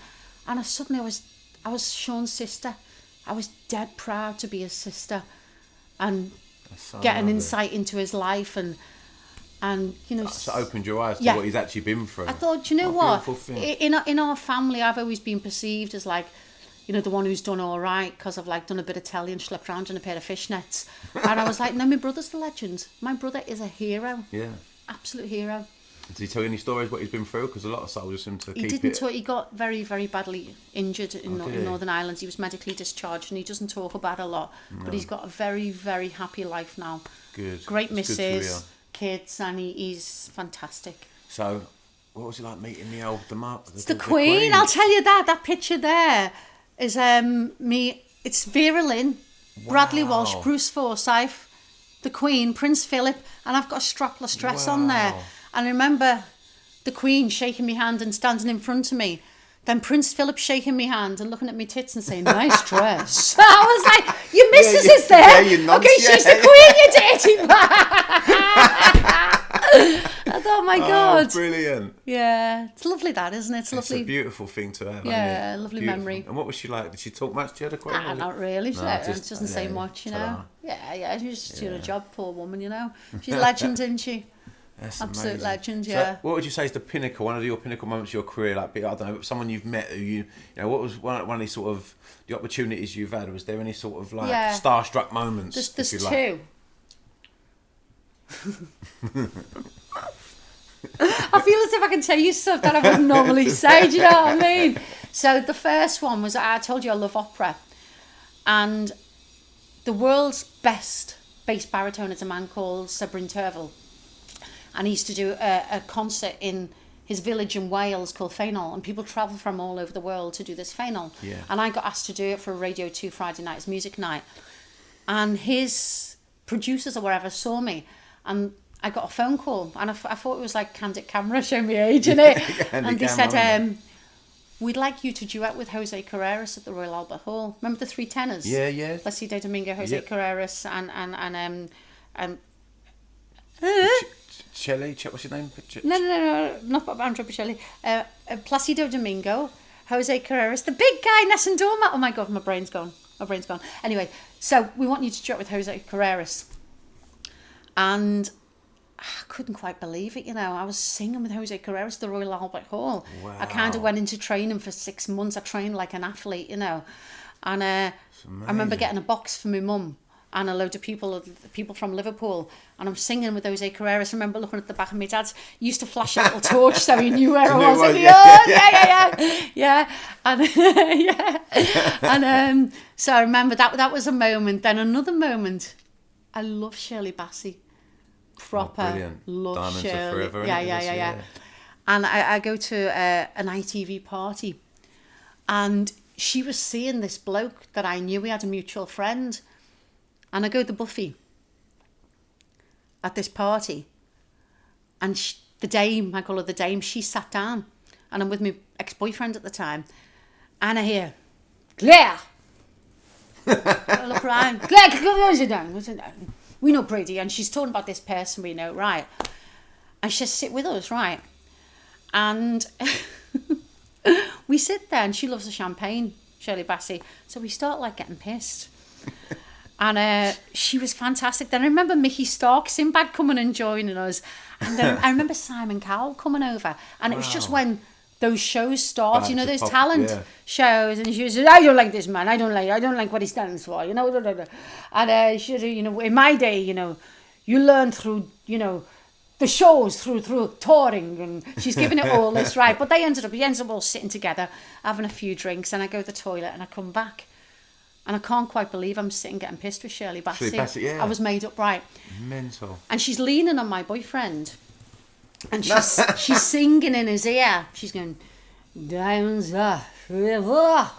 And I was Sean's sister. I was dead proud to be his sister, and get an insight into his life, and so opened your eyes to what he's actually been through. I thought, what? In our family, I've always been perceived as like, the one who's done all right because I've done a bit of telly and schlepped around in a pair of fishnets. And I was like, no, my brother's the legend. My brother is a hero. Yeah. Absolute hero. Did he tell you any stories what he's been through? Because a lot of soldiers seem to keep it. He got very, very badly injured in Northern Ireland. He was medically discharged, and he doesn't talk about it a lot. No. But he's got a very, very happy life now. Good. Great missus, kids, and he's fantastic. So, what was it like meeting the Queen? I'll tell you that picture there is me. It's Vera Lynn, Bradley Walsh, Bruce Forsyth, the Queen, Prince Philip, and I've got a strapless dress on there. And I remember the Queen shaking my hand and standing in front of me. Then Prince Philip shaking my hand and looking at my tits and saying, "Nice dress." I was like, "Your missus is there." She's the Queen, you dirty I thought, my God. Brilliant. Yeah. It's lovely, that, isn't it? It's lovely. It's a beautiful thing to have. Yeah, lovely memory. And what was she like? Did she talk much to you, the Queen? Not really. She doesn't say much, Yeah, she was just doing a job, poor woman, She's a legend, isn't she? That's absolute amazing. Legend, yeah. So what would you say is the pinnacle, one of your pinnacle moments of your career? Like, I don't know, someone you've met who what was one of these sort of the opportunities you've had? Was there any sort of starstruck moments? There's two. I feel as if I can tell you stuff that I wouldn't normally say. Do you know what I mean? So the first one was, I told you I love opera, and the world's best bass baritone is a man called Sabrin Tervel. And he used to do a concert in his village in Wales called Faenol, and people travel from all over the world to do this Faenol. Yeah. And I got asked to do it for Radio 2 Friday night's music night. And his producers or whatever saw me, and I got a phone call, and I thought it was like Candid Camera, show me age, innit? And they said, we'd like you to duet with Jose Carreras at the Royal Albert Hall. Remember the three tenors? Yeah. Placido Domingo, Jose Carreras, and Shelley, what's your name? No, not Andrea Bocelli. Placido Domingo, Jose Carreras, the big guy, Nessun Dorma. Oh my God, my brain's gone. Anyway, so we want you to duet with Jose Carreras. And I couldn't quite believe it, you know. I was singing with Jose Carreras at the Royal Albert Hall. Wow. I kind of went into training for 6 months. I trained like an athlete, you know. And I remember getting a box for my mum and a load of people from Liverpool, and I'm singing with Jose Carreras. I remember looking at the back of my dad's, used to flash a little torch so he knew where I was. And and so I remember that was a moment. Then another moment, I love Shirley Bassey, proper love Diamonds Shirley. Are Forever. Yeah. And I go to an ITV party, and she was seeing this bloke that I knew. We had a mutual friend. And I go to Buffy at this party, and the dame, I call her the dame, she sat down, and I'm with my ex-boyfriend at the time, and I hear, Claire! I look around, Claire, what's it down? We know Brady, and she's talking about this person we know, right? And she says, sit with us, right? And we sit there, and she loves the champagne, Shirley Bassey, so we start like getting pissed. And she was fantastic. Then I remember Mickey Stark, Sinbad, coming and joining us. And then I remember Simon Cowell coming over. And it was just when those shows start, you know, those talent shows. And she was, I don't like this man. I don't like what he stands for, you know. And she said, you know, in my day, you know, you learn through, you know, the shows through touring. And she's giving it all this, right? But we ended up all sitting together, having a few drinks. And I go to the toilet and I come back. And I can't quite believe I'm sitting getting pissed with Shirley Bassey. I was made up right. Mental. And she's leaning on my boyfriend. And she's singing in his ear. She's going, Diamonds Are Forever.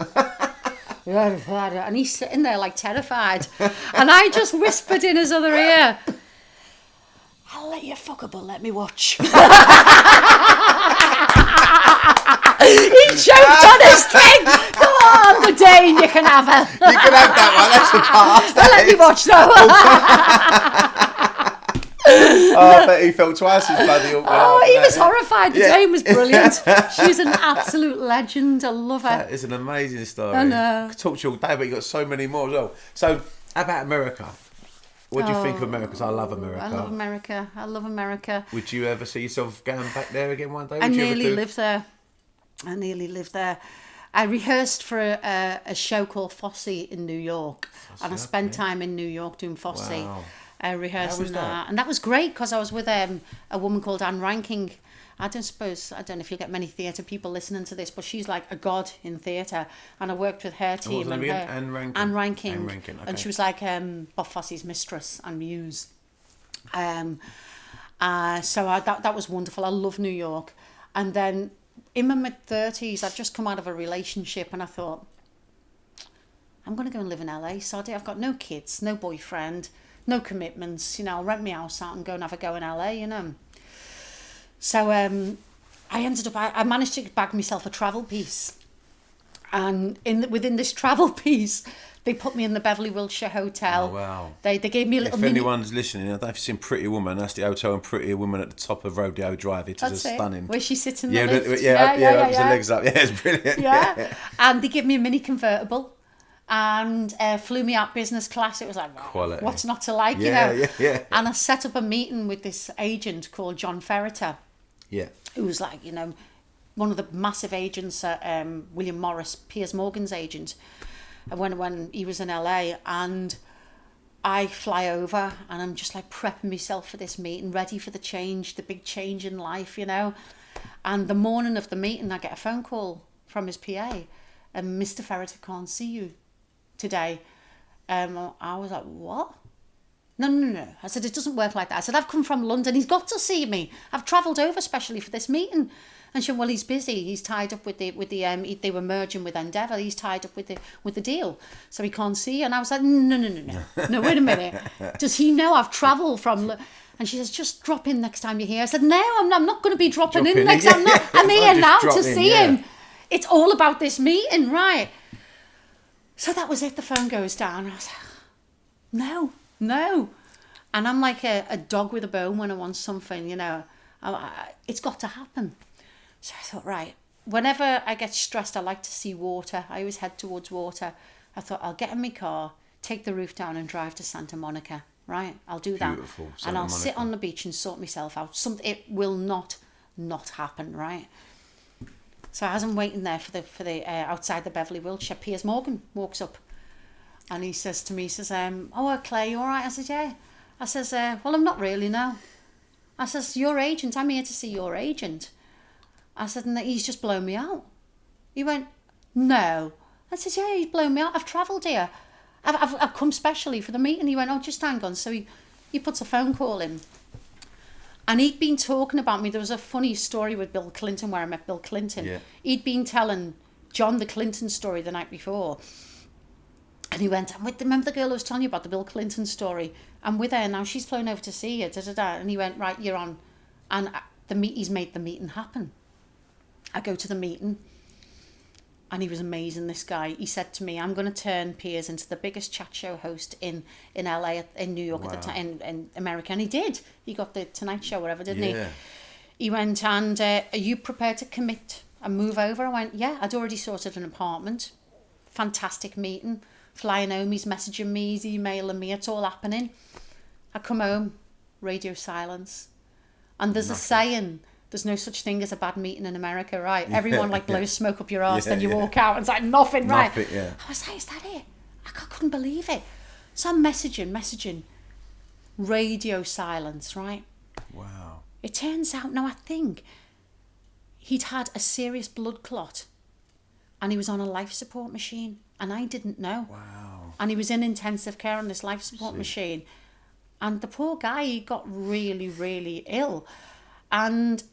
And he's sitting there like terrified. And I just whispered in his other ear, I'll let you fuck her, but let me watch. He choked on his thing. Come on, the Dane, you can have her. You can have that one. That's the past. Let me watch though. I bet he felt twice as bloody awkward. Oh, he was horrified. The Dane was brilliant. She's an absolute legend. I love her. That is an amazing story. I know. I could talk to you all day, but you got so many more as well. So, how about America? What do you think of America? 'Cause I love America. I love America. Would you ever see yourself going back there again one day? I nearly lived there. I rehearsed for a show called Fosse in New York, and I spent time in New York doing Fosse, rehearsing that. And that was great because I was with a woman called Anne Ranking. I don't know if you'll get many theatre people listening to this, but she's like a god in theatre, and I worked with her team and her. Anne Ranking. Okay. And she was like Bob Fosse's mistress and muse. So that was wonderful. I love New York. And then in my mid-30s, I'd just come out of a relationship, and I thought, I'm going to go and live in LA. So I've got no kids, no boyfriend, no commitments. You know, I'll rent my house out and go and have a go in LA, you know. So I managed to bag myself a travel piece. And within this travel piece, they put me in the Beverly Wilshire Hotel. Oh, wow. They gave me a little If anyone's listening, I don't know if you've seen Pretty Woman. That's the hotel in Pretty Woman at the top of Rodeo Drive. It is stunning. Where she sits in the lift. lift. Opens her legs up. Yeah, it's brilliant. Yeah. And they give me a mini convertible and flew me out business class. It was like, quality. What's not to like, you know? Yeah. And I set up a meeting with this agent called John Ferreter. Yeah. Who was like, you know, one of the massive agents, William Morris, Piers Morgan's agent, when he was in LA. And I fly over and I'm just like prepping myself for this meeting, ready for the change, the big change in life, you know. And the morning of the meeting, I get a phone call from his PA, and Mr. Ferreter can't see you today. I was like, what? No. I said, it doesn't work like that. I said, I've come from London. He's got to see me. I've travelled over specially for this meeting. And she went, well, he's busy. He's tied up with the they were merging with Endeavour. He's tied up with the deal, so he can't see you. And I was like, no, wait a minute. Does he know I've travelled from? And she says, just drop in next time you're here. I said, no, I'm not going to be dropping in next time. I'm here now to see him. It's all about this meeting, right? So that was it. The phone goes down. I was like, no. And I'm like a dog with a bone when I want something, you know. It's got to happen. So I thought, right, whenever I get stressed, I like to see water. I always head towards water. I thought, I'll get in my car, take the roof down and drive to Santa Monica, right? I'll do that. Beautiful, and I'll sit on the beach and sort myself out. It will not happen, right? So as I'm waiting there for the outside the Beverly Wiltshire, Piers Morgan walks up. And he says to me, he says, oh, Claire, you all right? I said, yeah. I says, well, I'm not really, no. I says, your agent, I'm here to see your agent. I said, and he's just blown me out. He went, no. I said, yeah, he's blown me out. I've travelled here. I've come specially for the meeting. He went, oh, just hang on. So he puts a phone call in. And he'd been talking about me. There was a funny story with Bill Clinton where I met Bill Clinton. Yeah. He'd been telling John the Clinton story the night before. And he went, remember the girl I was telling you about, the Bill Clinton story? I'm with her now. She's flown over to see you. And he went, right, you're on. And he's made the meeting happen. I go to the meeting. And he was amazing, this guy. He said to me, I'm going to turn Piers into the biggest chat show host in LA, in New York, wow, at the time, in America. And he did. He got the Tonight Show, whatever, didn't he? He went, and are you prepared to commit and move over? I went, yeah, I'd already sorted an apartment. Fantastic meeting. Flying home, he's messaging me, he's emailing me, it's all happening. I come home, radio silence. And there's a saying, there's no such thing as a bad meeting in America, right? Everyone blows smoke up your arse, then you walk out and it's like nothing, right? I was like, is that it? I couldn't believe it. So I'm messaging. Radio silence, right? Wow. It turns out, now I think he'd had a serious blood clot and he was on a life support machine and I didn't know. Wow. And he was in intensive care on this life support machine. And the poor guy, he got really, really ill. And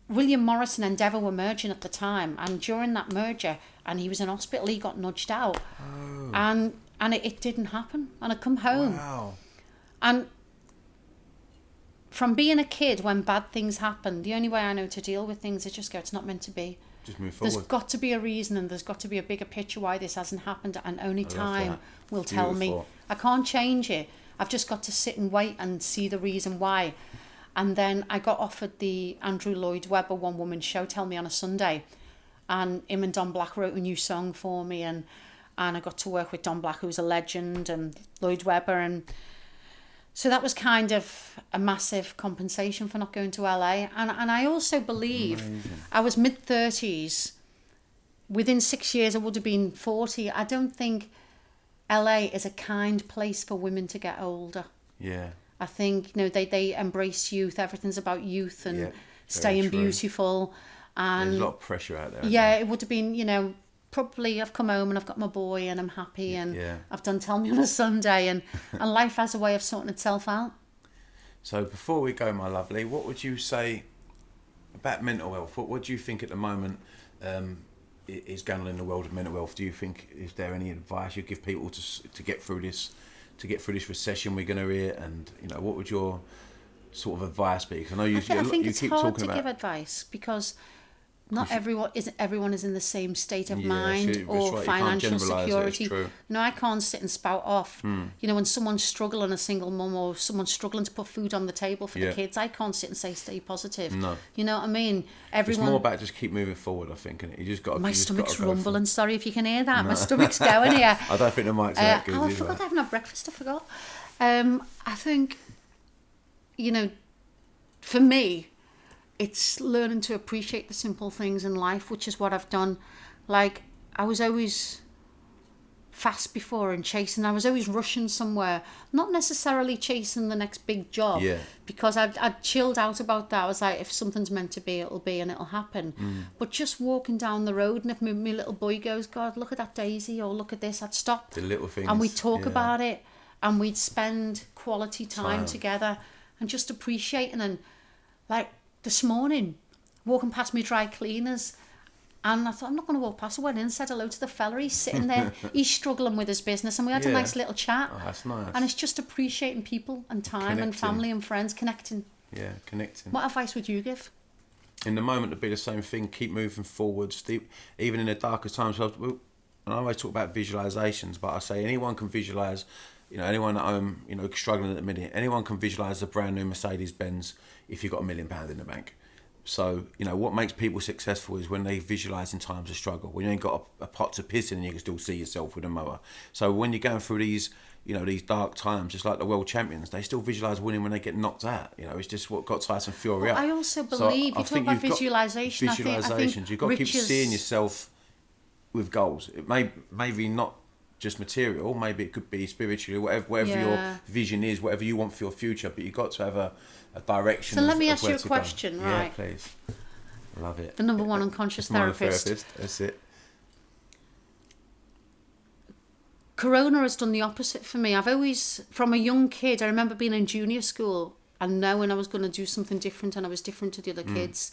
William Morris and Endeavour were merging at the time. And during that merger, and he was in hospital, he got nudged out. Oh. And it didn't happen. And I come home. Wow. And from being a kid, when bad things happen, the only way I know to deal with things is just go, it's not meant to be. Just move forward. There's got to be a reason and there's got to be a bigger picture why this hasn't happened, and only time will tell me. I can't change it. I've just got to sit and wait and see the reason why. And then I got offered the Andrew Lloyd Webber One Woman Show, Tell Me on a Sunday. And him and Don Black wrote a new song for me, and I got to work with Don Black, who's a legend, and Lloyd Webber. And so that was kind of a massive compensation for not going to LA. And I also believe I was mid-30s. Within 6 years, I would have been 40. I don't think LA is a kind place for women to get older. Yeah. I think, they embrace youth. Everything's about youth and staying beautiful. And there's a lot of pressure out there. Yeah, it would have been, probably I've come home and I've got my boy and I'm happy and I've done Tell Me on a Sunday and life has a way of sorting itself out. So before we go, my lovely, what would you say about mental health? What do you think at the moment is going on in the world of mental health? Do you think, is there any advice you give people to get through this recession we're going to hear? And what would your sort of advice be? Because I know you keep talking about. I think it's hard to give advice because not everyone is in the same state of mind or financial security. I can't sit and spout off. When someone's struggling, a single mum, or someone's struggling to put food on the table for the kids, I can't sit and say stay positive. No. You know what I mean? It's more about just keep moving forward, I think, and you just got. My stomach's rumbling. Sorry if you can hear that. No. My stomach's going here. I don't think the mic's that good. I forgot I haven't had breakfast. I forgot. I think, for me, it's learning to appreciate the simple things in life, which is what I've done. Like, I was always fast before and chasing. I was always rushing somewhere, not necessarily chasing the next big job, because I'd chilled out about that. I was like, if something's meant to be, it'll be and it'll happen. But just walking down the road, and if my little boy goes, God, look at that daisy, or look at this, I'd stop. The little things. And we'd talk about it, and we'd spend quality time together and just appreciating. And like, this morning, walking past me dry cleaners. And I thought, I'm not going to walk past. I went in and said hello to the fella. He's sitting there. He's struggling with his business. And we had a nice little chat. Oh, that's nice. And it's just appreciating people and time and family and friends, connecting. Yeah, connecting. What advice would you give? In the moment, it'd be the same thing. Keep moving forwards. Even in the darkest times. And I always talk about visualizations, but I say anyone can visualize, anyone at home, struggling at the minute, anyone can visualize a brand new Mercedes-Benz if you've got £1 million in the bank. So, what makes people successful is when they visualise in times of struggle. When you ain't got a pot to piss in and you can still see yourself with a mower. So when you're going through these, these dark times, just like the world champions, they still visualise winning when they get knocked out. It's just what got Tyson Fury up. I also believe, you talk about visualisation. Visualisations, you've got to keep seeing yourself with goals. It maybe not just material, maybe it could be spiritually, whatever your vision is, whatever you want for your future, but you've got to have a direction. So let me ask you a question, right? Yeah, please. Love it. The number one unconscious therapist. That's it. Corona has done the opposite for me. I've always, from a young kid, I remember being in junior school and knowing I was going to do something different and I was different to the other kids.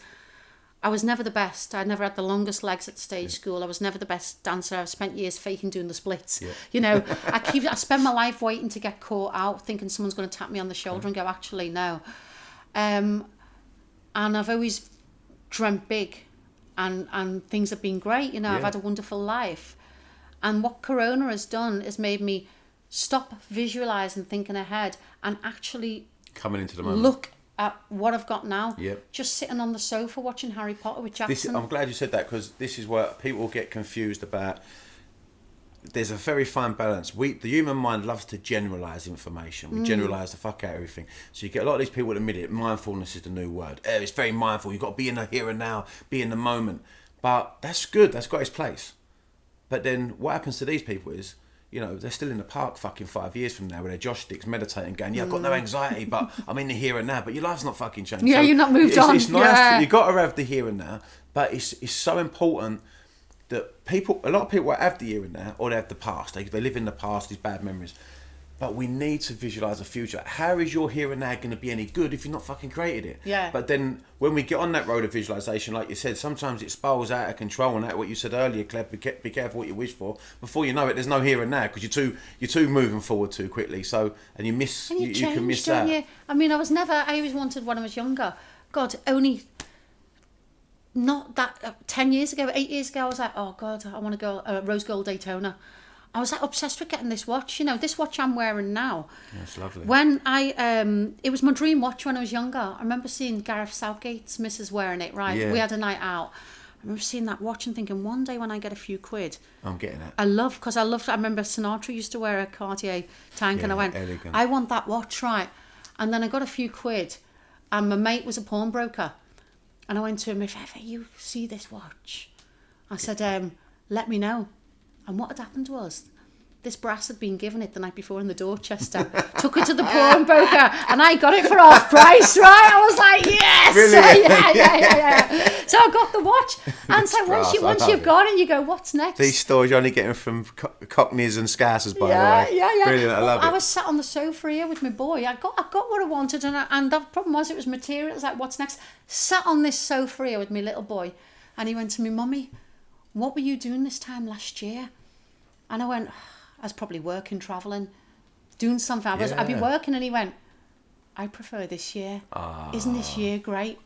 I was never the best. I never had the longest legs at stage school. I was never the best dancer. I've spent years faking doing the splits. Yeah. I spend my life waiting to get caught out, thinking someone's going to tap me on the shoulder and go, actually, no. And I've always dreamt big and things have been great. I've had a wonderful life. And what Corona has done is made me stop visualising, thinking ahead and actually coming into the moment. Look at what I've got now. Yep. Just sitting on the sofa watching Harry Potter with Jackson. I'm glad you said that, because this is where people get confused about. There's a very fine balance. The human mind loves to generalise information. We generalise the fuck out of everything. So you get a lot of these people that admit it. Mindfulness is the new word. It's very mindful. You've got to be in the here and now, be in the moment. But that's good. That's got its place. But then what happens to these people is, they're still in the park fucking 5 years from now with their josh sticks meditating, going, I've got no anxiety, but I'm in the here and now. But your life's not fucking changed. Yeah, so you're not moved on. It's nice. You've got to have the here and now. But it's so important that a lot of people have the here and now, or they have the past. They live in the past, these bad memories. But we need to visualise the future. How is your here and now going to be any good if you've not fucking created it? Yeah. But then when we get on that road of visualisation, like you said, sometimes it spirals out of control, and that's what you said earlier, Claire, be careful what you wish for. Before you know it, there's no here and now, because you're too moving forward too quickly. So, and you miss, and you can miss don't that. you? I mean, I always wanted when I was younger. God, only not that 10 years ago, 8 years ago, I was like, oh God, I want to go Rose Gold Daytona. I was like obsessed with getting this watch. This watch I'm wearing now. That's lovely. When it was my dream watch when I was younger. I remember seeing Gareth Southgate's missus wearing it, right? Yeah. We had a night out. I remember seeing that watch and thinking, one day when I get a few quid. I'm getting it. I remember Sinatra used to wear a Cartier tank, and I went, elegant. I want that watch, right? And then I got a few quid, and my mate was a pawnbroker. And I went to him, if ever you see this watch, I said, let me know. And what had happened was, this brass had been given it the night before in the Dorchester. Took it to the pawnbroker, and I got it for half price, right? I was like, yes! Really? Yeah. So I got the watch. And so once you've got it, you go, what's next? These stories you're only getting from Cockneys and Scousers, by the way. Yeah. Brilliant, I love it. I was sat on the sofa here with my boy. I got what I wanted, and the problem was it was material. It was like, what's next? Sat on this sofa here with my little boy, and he went to me, Mummy, what were you doing this time last year? And I went, I was probably working, travelling, doing something. I'd be working, and he went, I prefer this year. Isn't this year great?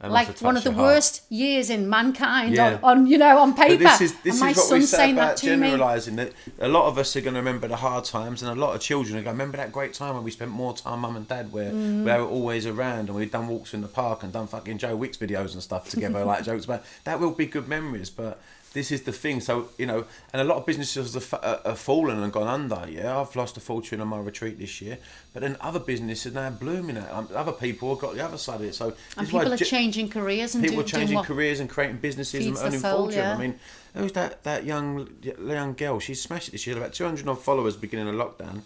Like one of the worst years in mankind on paper. But this is my what we son's say saying about that to me. generalising. That a lot of us are going to remember the hard times, and a lot of children are going to remember that great time when we spent more time, mum and dad, where we were always around, and we'd done walks in the park and done fucking Joe Wicks videos and stuff together, like jokes about. That will be good memories, but this is the thing. So, and a lot of businesses have fallen and gone under. Yeah, I've lost a fortune on my retreat this year, but then other businesses now are blooming out. Other people have got the other side of it. So and people are changing careers and people are changing careers and creating businesses and earning fortune. Yeah. I mean, who's that young girl? She's smashed it this year. About 200 odd followers beginning of lockdown.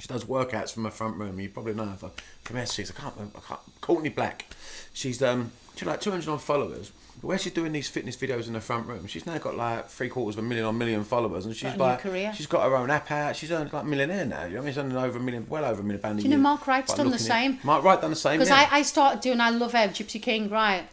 She does workouts from her front room. You probably know her from Essex. I can't. Courtney Black. She's like 200 odd followers. But where she's doing these fitness videos in her front room, she's now got like 750,000 followers, and she's like, she's got her own app out. She's earned like a millionaire now. You know what I mean? She's earning well over £1 million a year. Do you know Mark Wright's done the same? Mark Wright done the same. Because I started doing. I love Gypsy King, right?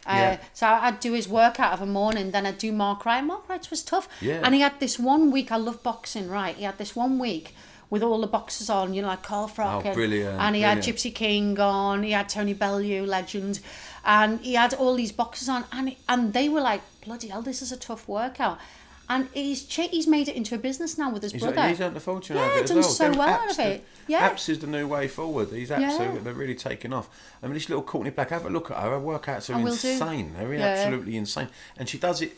So I'd do his workout of a morning, then I'd do Mark Wright. Mark Wright's was tough. Yeah. And he had this 1 week. I love boxing, right? He had this 1 week with all the boxers on, you know, like Carl Frock. Oh, brilliant. And he had Gypsy King on, he had Tony Bellew, legend. And he had all these boxers on, and they were like, bloody hell, this is a tough workout. And he's made it into a business now with his brother. He's earned a fortune out of it as done well. so well out of it. Yeah. Apps is the new way forward. These apps, they're really taking off. I mean, this little Courtney Black, have a look at her. Her workouts are insane. They're absolutely insane. And she does it,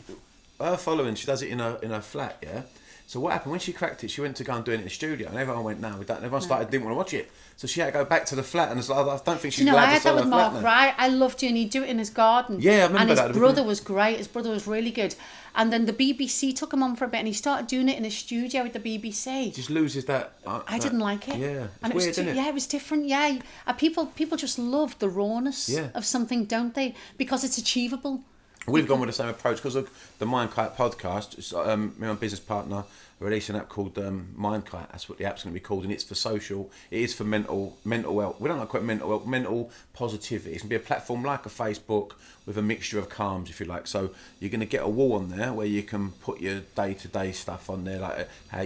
her following, she does it in her flat, yeah? So what happened when she cracked it? She went to go and do it in the studio, and everyone went, "No, we don't." Everyone didn't want to watch it, so she had to go back to the flat. And it's like, I don't think she's allowed to sell her flat now. I had that with Mark Wright. I loved it, and he'd do it in his garden. Yeah, I remember that. And his brother was great. His brother was really good. And then the BBC took him on for a bit, and he started doing it in a studio with the BBC. It just loses that. I didn't like it. Yeah, and weird, isn't it? Yeah, it was different. Yeah, people just love the rawness of something, don't they? Because it's achievable. We've gone with the same approach because of the MindKite podcast. It's, me and my business partner released an app called MindKite. That's what the app's going to be called, and it's for social. It is for mental health. We don't like quite mental health, mental positivity. It's going to be a platform like a Facebook with a mixture of calms, if you like. So you're going to get a wall on there where you can put your day-to-day stuff on there, like how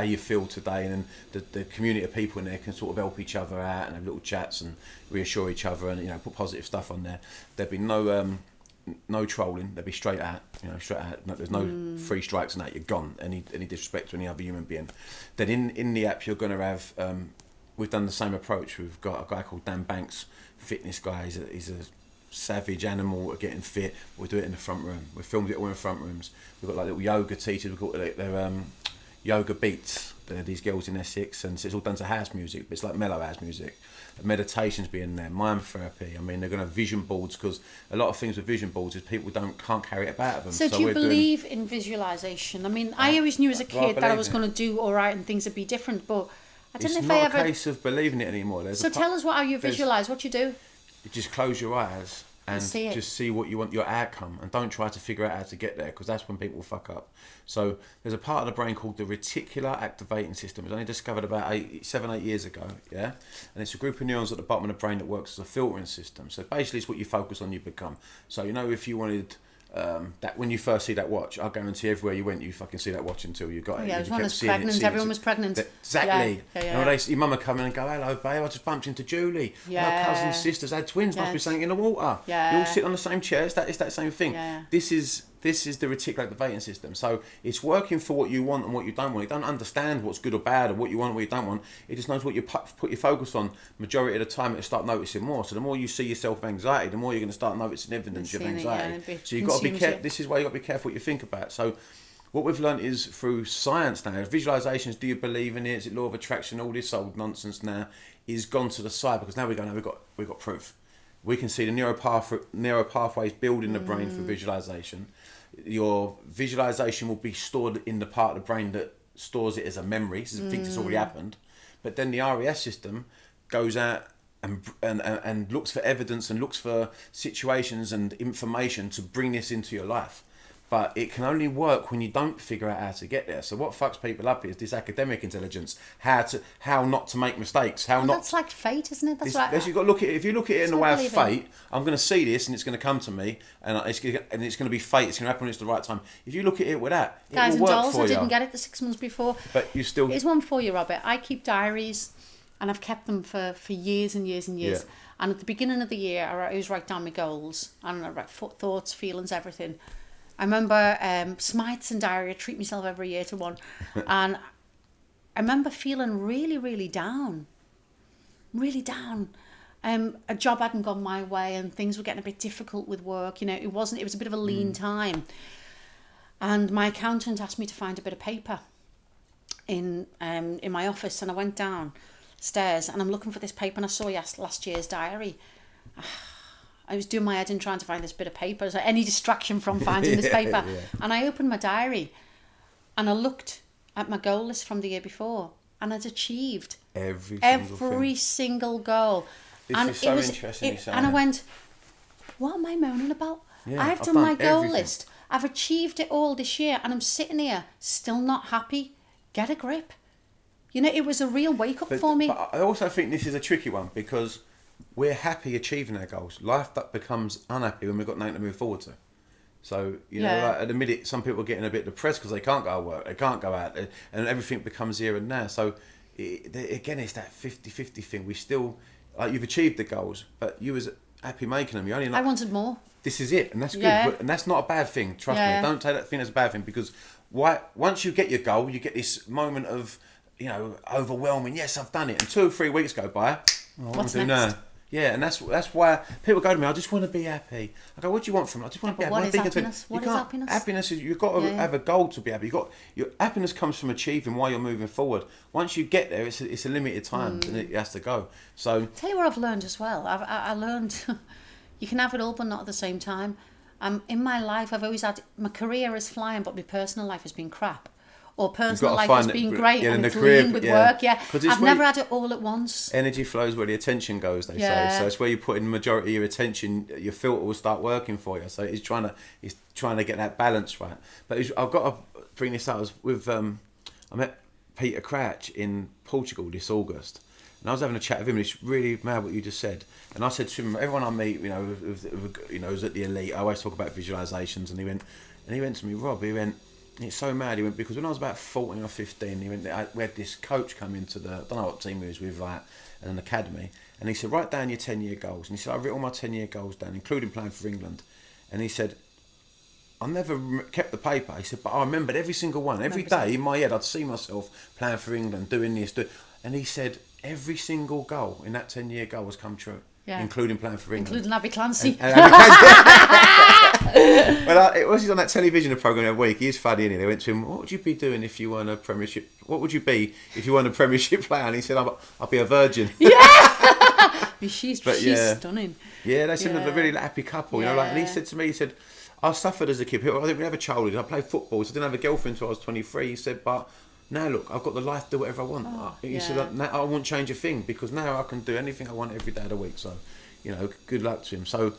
you feel today, and then the community of people in there can sort of help each other out and have little chats and reassure each other, and put positive stuff on there. There'd be no trolling. They'll be straight out. There's no free strikes and that. You're gone. Any disrespect to any other human being. Then in the app you're going to have. We've done the same approach. We've got a guy called Dan Banks, fitness guy. He's a savage animal at getting fit. We do it in the front room. We filmed it all in the front rooms. We've got like little yoga teachers. We've got their yoga beats. They're these girls in Essex, and it's all done to house music, but it's like mellow house music. Meditations being there, mind therapy. I mean, they're going to have vision boards, because a lot of things with vision boards is people can't carry it about them. So do you believe in visualization? I mean, I always knew as a kid that I was going to do all right and things would be different, but I don't know if I ever. It's not a case of believing it anymore. So tell us how you visualize. What you do? You just close your eyes and just see what you want, your outcome, and don't try to figure out how to get there, because that's when people fuck up. So there's a part of the brain called the reticular activating system. It was only discovered about 7-8 years ago, yeah? And it's a group of neurons at the bottom of the brain that works as a filtering system. So basically it's what you focus on, you become. So if you wanted that, when you first see that watch, I guarantee everywhere you went, you fucking see that watch until you got it. Yeah, everyone was pregnant. Everyone was pregnant. Exactly. Yeah. Your mum would come in and go, "Hello, babe, I just bumped into Julie. My cousin's sisters had twins. Must be something in the water." Yeah. You all sit on the same chair. It's that same thing. Yeah. This is the reticular activating system. So it's working for what you want and what you don't want. It don't understand what's good or bad or what you want and what you don't want. It just knows what you put your focus on. Majority of the time, it'll start noticing more. So the more you see yourself with anxiety, the more you're going to start noticing evidence of anxiety. So you've got to be careful. This is why you've got to be careful what you think about. So what we've learned is through science now, visualizations, do you believe in it? Is it law of attraction? All this old nonsense now is gone to the side, because now we've got proof. We can see the neural pathways build in the brain for visualization. Your visualization will be stored in the part of the brain that stores it as a memory, so it thinks it's already happened. But then the RES system goes out and looks for evidence and looks for situations and information to bring this into your life. But it can only work when you don't figure out how to get there. So what fucks people up is this academic intelligence, how not to make mistakes, That's like fate, isn't it? That's right. You've got to look at it. If you look at it in the way of fate, I'm going to see this and it's going to come to me, and it's going to be fate. It's going to happen when it's the right time. If you look at it with that, Guys it will and work dolls, for you. I didn't get it the 6 months before. But you still. Here's one for you, Robert. I keep diaries, and I've kept them for years and years and years. Yeah. And at the beginning of the year, I always write down my goals, and I write thoughts, feelings, everything. I remember Smyths and diary. I treat myself every year to one. And I remember feeling really, really down. Really down. A job hadn't gone my way and things were getting a bit difficult with work. It was a bit of a lean time. And my accountant asked me to find a bit of paper in my office. And I went downstairs and I'm looking for this paper, and I saw last year's diary. I was doing my head in trying to find this bit of paper. So any distraction from finding this paper. Yeah. And I opened my diary and I looked at my goal list from the year before. and I'd achieved every single goal. This and is so interesting. And I went, what am I moaning about? Yeah, I've done my goal everything. list. I've achieved it all this year, and I'm sitting here still not happy. Get a grip. You know, it was a real wake up for me. But I also think this is a tricky one because we're happy achieving our goals. Life that becomes unhappy when we've got nothing to move forward to. So, you know, like at the minute, some people are getting a bit depressed because they can't go to work, they can't go out, and everything becomes here and now. So, again, it's that 50-50 thing. We still, like, you've achieved the goals, but you was happy making them. You only I wanted more. This is it, and that's good. Yeah. And that's not a bad thing, trust me. Don't take that thing as a bad thing, because once you get your goal, you get this moment of, you know, overwhelming, yes, I've done it. And 2 or 3 weeks go by, What's next? Yeah, and that's why people go to me, I just want to be happy. I go, what do you want from me? I just want to be happy. What is happiness? What is happiness? Happiness is, you've got to have a goal to be happy. Your happiness comes from achieving while you're moving forward. Once you get there, it's a limited time and it has to go. So Tell you what I've learned as well. I learned you can have it all but not at the same time. In my life, I've always had, my career is flying, but my personal life has been crap. Or personal life has been great and it's lean with work. Yeah, I've never had it all at once. Energy flows where the attention goes, they say. So it's where you put in the majority of your attention, your filter will start working for you. So he's trying to get that balance right. But I've got to bring this up. I met Peter Crouch in Portugal this August. And I was having a chat with him, and it's really mad what you just said. And I said to him, everyone I meet, you know, who's at the elite, I always talk about visualizations. And he went to me, Rob, it's so mad. He went, because when I was about 14 or 15, he went, we had this coach come into I don't know what team he was with, like, at an academy. And he said, write down your 10-year goals. And he said, I've written all my 10-year goals down, including playing for England. And he said, I never kept the paper. He said, but I remembered every single one. Every day in my head, I'd see myself playing for England, doing this, and he said, every single goal in that 10-year goal has come true, including playing for England. Including Abby Clancy. Well, it was on that television program every week. He's funny, isn't he? They went to him, what would you be doing if you won a Premiership? What would you be if you won a Premiership player? And he said, I'll be a virgin. Yeah! she's stunning. Yeah, they seemed a really happy couple. You know, like, and he said to me, I suffered as a kid. I didn't really have a childhood. I played football, so I didn't have a girlfriend until I was 23. He said, but now look, I've got the life to do whatever I want. He said, now I won't change a thing, because now I can do anything I want every day of the week. So, you know, good luck to him. So,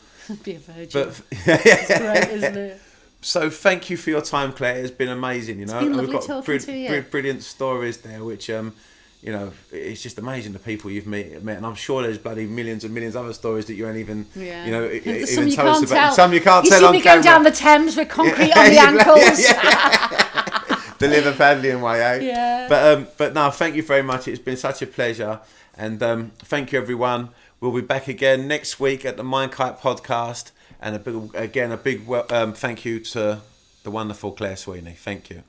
be a virgin. But it's great, isn't it? So thank you for your time, Claire. It's been amazing. You know, it's been lovely we've got talking to you. Brilliant stories there, which you know, it's just amazing the people you've met, and I'm sure there's bloody millions and millions of other stories that you ain't even, you know, even tell us about. Some you can't tell on camera. You see me going down the Thames with concrete on the ankles. The liver paddling way, eh? Yeah. But no, thank you very much. It's been such a pleasure, and thank you everyone. We'll be back again next week at the MindKite Podcast, and a big thank you to the wonderful Claire Sweeney. Thank you.